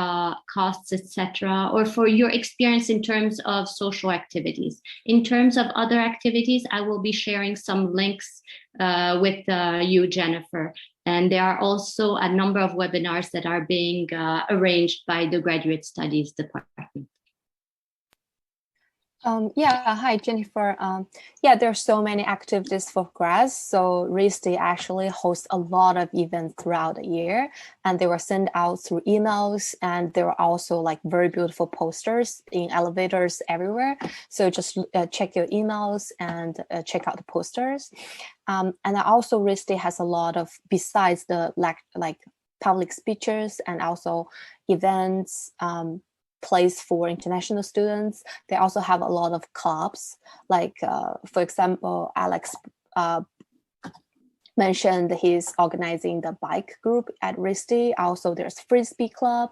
costs, etc., or for your experience in terms of social activities? In terms of other activities, I will be sharing some links with you, Jennifer. And there are also a number of webinars that are being arranged by the Graduate Studies Department. Yeah, hi, Jennifer. Yeah, there are so many activities for grads. So Risdy actually hosts a lot of events throughout the year, and they were sent out through emails, and there are also like very beautiful posters in elevators everywhere. So just check your emails and check out the posters. And also Risdy has a lot of, besides the like public speeches and also events, place for international students. They also have a lot of clubs, like for example, Alex mentioned he's organizing the bike group at Risdy. Also there's Frisbee Club.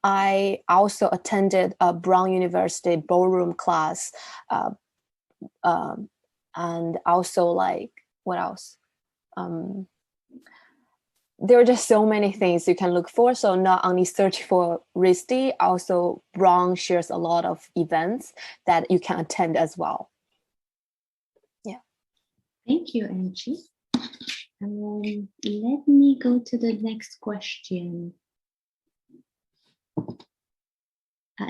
I also attended a Brown University ballroom class, and also like, what else? there are just so many things you can look for. So not only search for Risdy, also Brown shares a lot of events that you can attend as well. Yeah. Thank you, Angie. Let me go to the next question.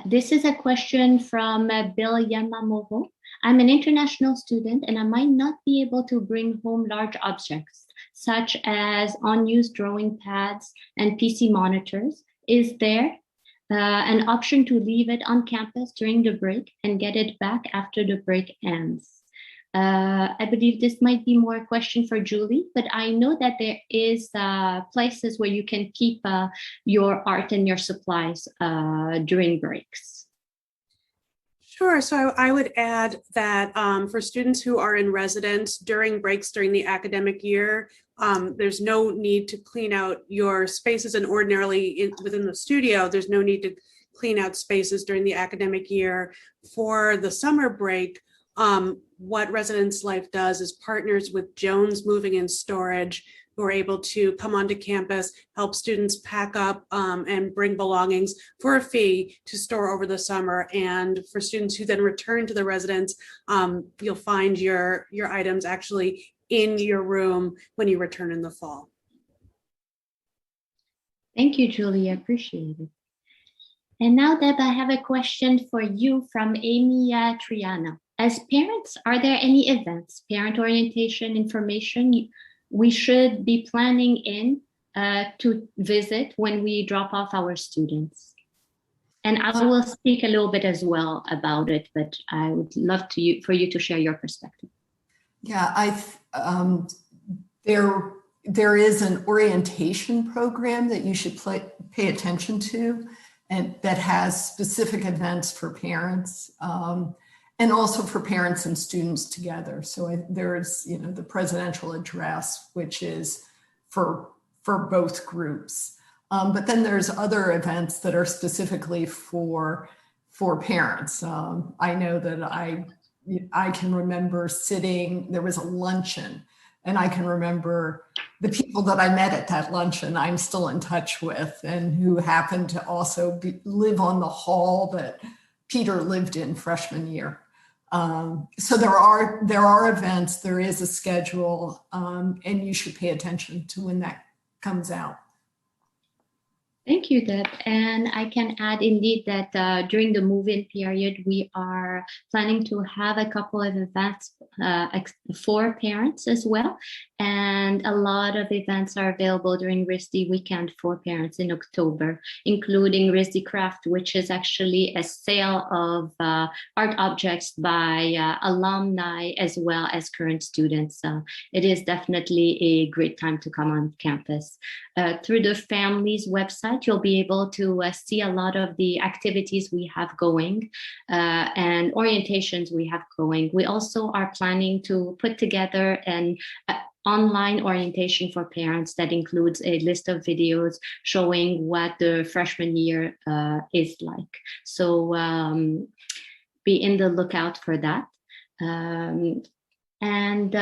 This is a question from Bill Yamamoto. I'm an international student and I might not be able to bring home large objects, such as unused drawing pads and PC monitors. Is there an option to leave it on campus during the break and get it back after the break ends? I believe this might be more a question for Julie, but I know that there is places where you can keep your art and your supplies during breaks. Sure. So I would add that for students who are in residence during breaks during the academic year, there's no need to clean out your spaces, and ordinarily within the studio, there's no need to clean out spaces during the academic year. For the summer break, what Residence Life does is partners with Jones Moving and Storage, who are able to come onto campus, help students pack up and bring belongings for a fee to store over the summer. And for students who then return to the residence, you'll find your items actually in your room when you return in the fall. Thank you, Julie. I appreciate it. And now, Deb, I have a question for you from Amy Triana. As parents, are there any events, parent orientation information we should be planning in to visit when we drop off our students? And I will speak a little bit as well about it, but I would love for you to share your perspective. Yeah, there is an orientation program that you should pay attention to, and that has specific events for parents. And also for parents and students together. So there's, the presidential address, which is for both groups. But then there's other events that are specifically for parents. I know that I can remember there was a luncheon, and I can remember the people that I met at that luncheon I'm still in touch with, and who happened to also live on the hall that Peter lived in freshman year. So there are events, there is a schedule, and you should pay attention to when that comes out. Thank you, Deb. And I can add indeed that during the move-in period, we are planning to have a couple of events for parents as well. And a lot of events are available during Risdy weekend for parents in October, including Risdy Craft, which is actually a sale of art objects by alumni as well as current students. It is definitely a great time to come on campus. Through the family's website, you'll be able to see a lot of the activities we have going and orientations we have going. We also are planning to put together an online orientation for parents that includes a list of videos showing what the freshman year is like. So be in the lookout for that. And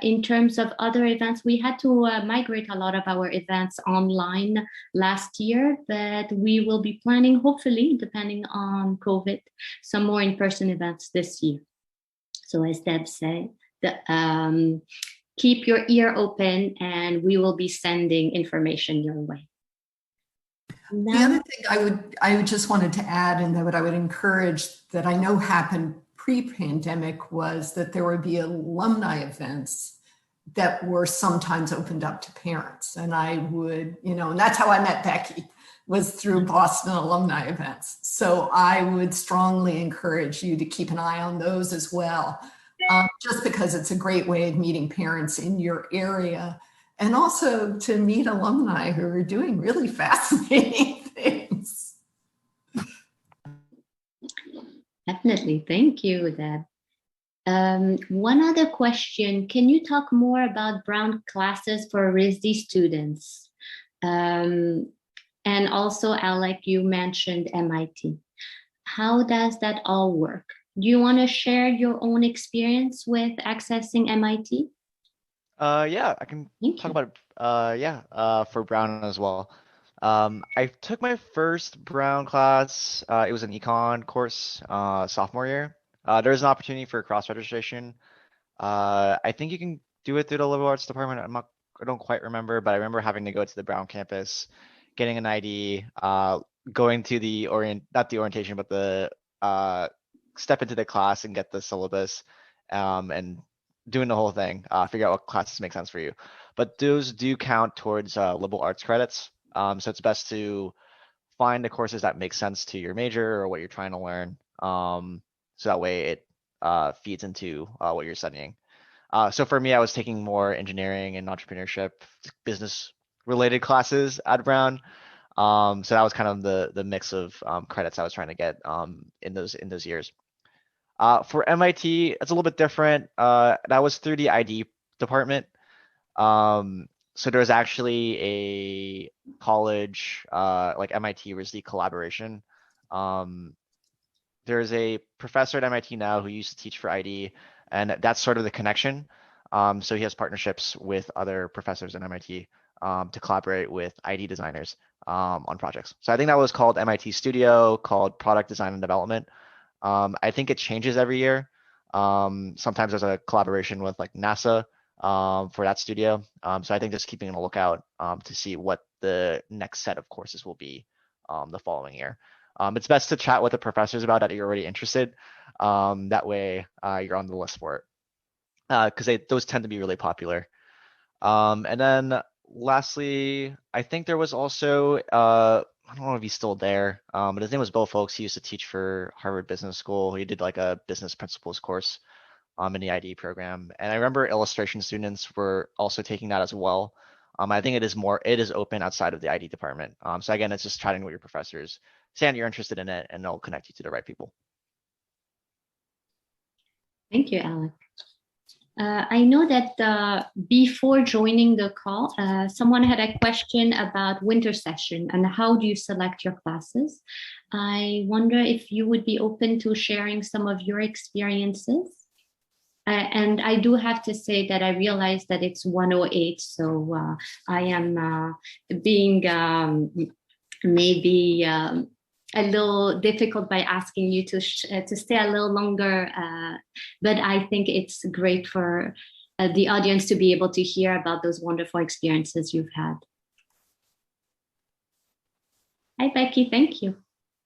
in terms of other events, we had to migrate a lot of our events online last year, but we will be planning, hopefully, depending on COVID, some more in-person events this year. So as Deb said, keep your ear open and we will be sending information your way. The other thing I just wanted to add, and that I would encourage, that I know happened pre-pandemic, was that there would be alumni events that were sometimes opened up to parents. And I would, and that's how I met Becky, was through Boston alumni events. So I would strongly encourage you to keep an eye on those as well, just because it's a great way of meeting parents in your area, and also to meet alumni who are doing really fascinating things. Definitely. Thank you, Deb. One other question. Can you talk more about Brown classes for Risdy students? And also, Alec, you mentioned MIT. How does that all work? Do you want to share your own experience with accessing MIT? Yeah, I can Thank talk you. about for Brown as well. I took my first Brown class. It was an econ course, sophomore year. There's an opportunity for cross registration. I think you can do it through the liberal arts department. I don't quite remember, but I remember having to go to the Brown campus, getting an ID, going to the not the orientation, but the uh, step into the class and get the syllabus, and doing the whole thing, figure out what classes make sense for you. But those do count towards liberal arts credits. So it's best to find the courses that make sense to your major or what you're trying to learn. So that way it feeds into what you're studying. So for me, I was taking more engineering and entrepreneurship, business related classes at Brown. So that was kind of the mix of credits I was trying to get in those years. For MIT, it's a little bit different. That was through the ID department. So there's actually a college like MIT Risdy collaboration. Um, there's a professor at MIT now who used to teach for ID, and that's sort of the connection. So he has partnerships with other professors at MIT to collaborate with ID designers on projects. So I think that was called MIT Studio, called Product Design and Development. I think it changes every year. Sometimes there's a collaboration with like NASA for that studio. So I think just keeping a lookout to see what the next set of courses will be the following year. It's best to chat with the professors about that you're already interested. That way you're on the list for it. Because those tend to be really popular. And then lastly, I think there was also, I don't know if he's still there, but his name was Bill Folks. He used to teach for Harvard Business School. He did like a business principles course in the ID program. And I remember illustration students were also taking that as well. I think it is open outside of the ID department. So again, it's just chatting with your professors, saying you're interested in it, and they'll connect you to the right people. Thank you, Alec. I know that before joining the call, someone had a question about winter session and how do you select your classes. I wonder if you would be open to sharing some of your experiences. And I do have to say that I realized that it's 1:08, so I am being maybe a little difficult by asking you to stay a little longer, but I think it's great for the audience to be able to hear about those wonderful experiences you've had. Hi, Becky. Thank you.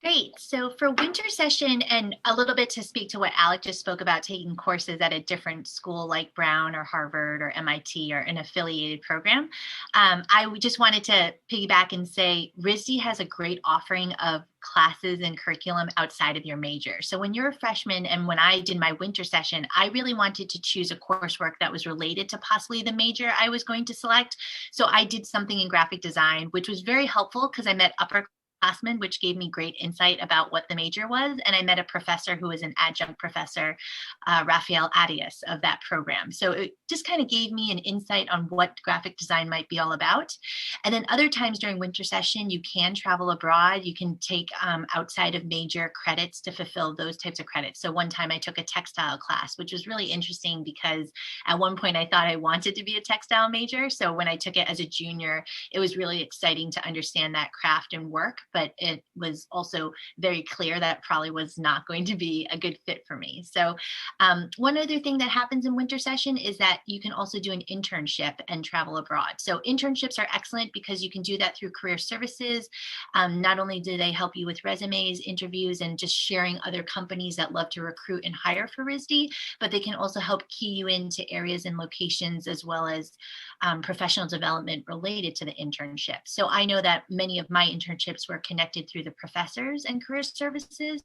Great. So for winter session, and a little bit to speak to what Alec just spoke about, taking courses at a different school like Brown or Harvard or MIT or an affiliated program, I just wanted to piggyback and say Risdy has a great offering of classes and curriculum outside of your major. So when you're a freshman and when I did my winter session, I really wanted to choose a coursework that was related to possibly the major I was going to select. So I did something in graphic design, which was very helpful because I met upperclassmen, which gave me great insight about what the major was. And I met a professor who was an adjunct professor, Rafael Arias, of that program. So it just kind of gave me an insight on what graphic design might be all about. And then other times during winter session, you can travel abroad. You can take outside of major credits to fulfill those types of credits. So one time I took a textile class, which was really interesting because at one point I thought I wanted to be a textile major. So when I took it as a junior, it was really exciting to understand that craft and work, but it was also very clear that probably was not going to be a good fit for me. So one other thing that happens in winter session is that you can also do an internship and travel abroad. So internships are excellent because you can do that through career services. Not only do they help you with resumes, interviews, and just sharing other companies that love to recruit and hire for Risdy, but they can also help key you into areas and locations as well as professional development related to the internship. So I know that many of my internships were connected through the professors and career services,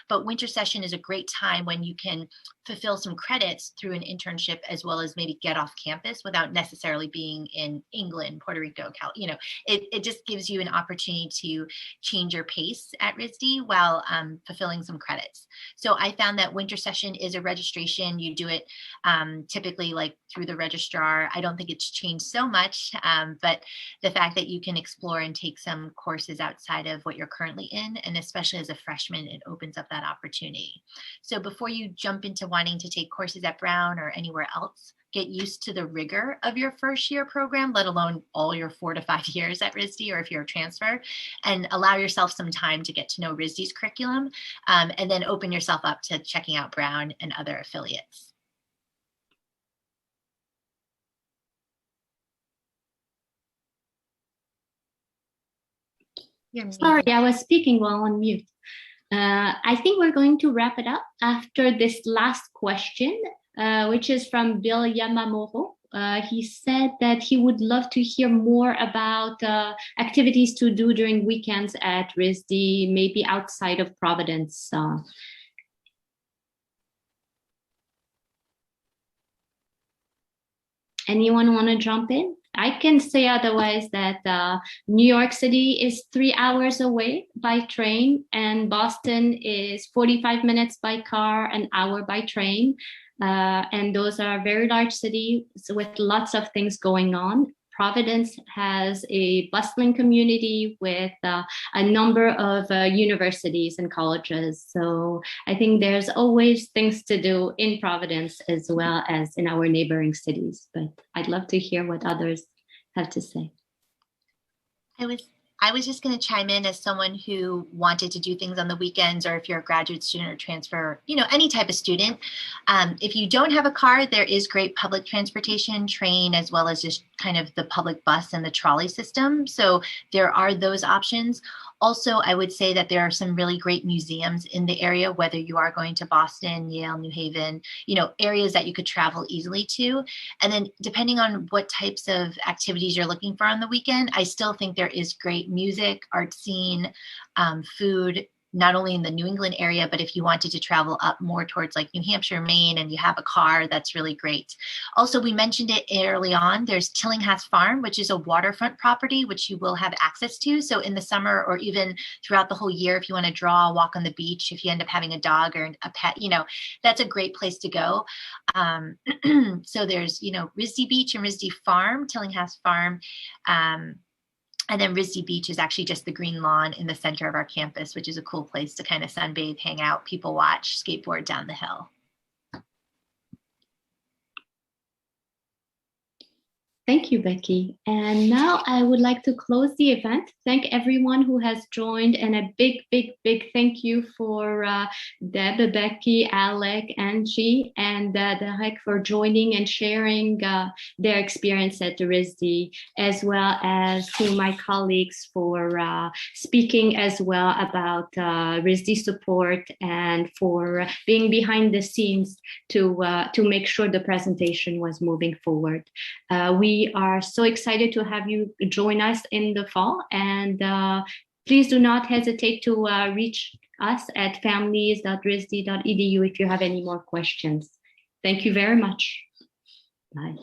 but winter session is a great time when you can fulfill some credits through an internship as well as maybe get off campus without necessarily being in England, Puerto Rico, it just gives you an opportunity to change your pace at Risdy while fulfilling some credits. So I found that winter session is a registration. You do it typically like through the registrar. I don't think it's changed so much, but the fact that you can explore and take some courses outside of what you're currently in, and especially as a freshman, it opens up that opportunity. So before you jump into wanting to take courses at Brown or anywhere else, get used to the rigor of your first year program, let alone all your 4 to 5 years at Risdy, or if you're a transfer, and allow yourself some time to get to know Risdy's curriculum, and then open yourself up to checking out Brown and other affiliates. Sorry, I was speaking while on mute. I think we're going to wrap it up after this last question, which is from Bill Yamamoto. He said that he would love to hear more about activities to do during weekends at Risdy, maybe outside of Providence. Anyone want to jump in? I can say otherwise that New York City is 3 hours away by train, and Boston is 45 minutes by car, an hour by train. And those are very large cities with lots of things going on. Providence has a bustling community with a number of universities and colleges. So I think there's always things to do in Providence as well as in our neighboring cities. But I'd love to hear what others have to say. I was just going to chime in as someone who wanted to do things on the weekends, or if you're a graduate student or transfer, any type of student. If you don't have a car, there is great public transportation, train, as well as just kind of the public bus and the trolley system. So there are those options. Also, I would say that there are some really great museums in the area, whether you are going to Boston, Yale, New Haven, areas that you could travel easily to. And then depending on what types of activities you're looking for on the weekend, I still think there is great music, art scene, food, not only in the New England area, but if you wanted to travel up more towards like New Hampshire, Maine, and you have a car, that's really great. Also, we mentioned it early on, there's Tillinghast Farm, which is a waterfront property, which you will have access to. So in the summer, or even throughout the whole year, if you want to draw a walk on the beach, if you end up having a dog or a pet, that's a great place to go. So there's, Risdy Beach and Risdy Farm, Tillinghast Farm. And then Risdy Beach is actually just the green lawn in the center of our campus, which is a cool place to kind of sunbathe, hang out, people watch, skateboard down the hill. Thank you, Becky. And now I would like to close the event. Thank everyone who has joined, and a big, big, big thank you for Deb, Becky, Alec, Angie, and Derek for joining and sharing their experience at the Risdy, as well as to my colleagues for speaking as well about Risdy support and for being behind the scenes to make sure the presentation was moving forward. We are so excited to have you join us in the fall, and please do not hesitate to reach us at families.risdy.edu if you have any more questions. Thank you very much. Bye.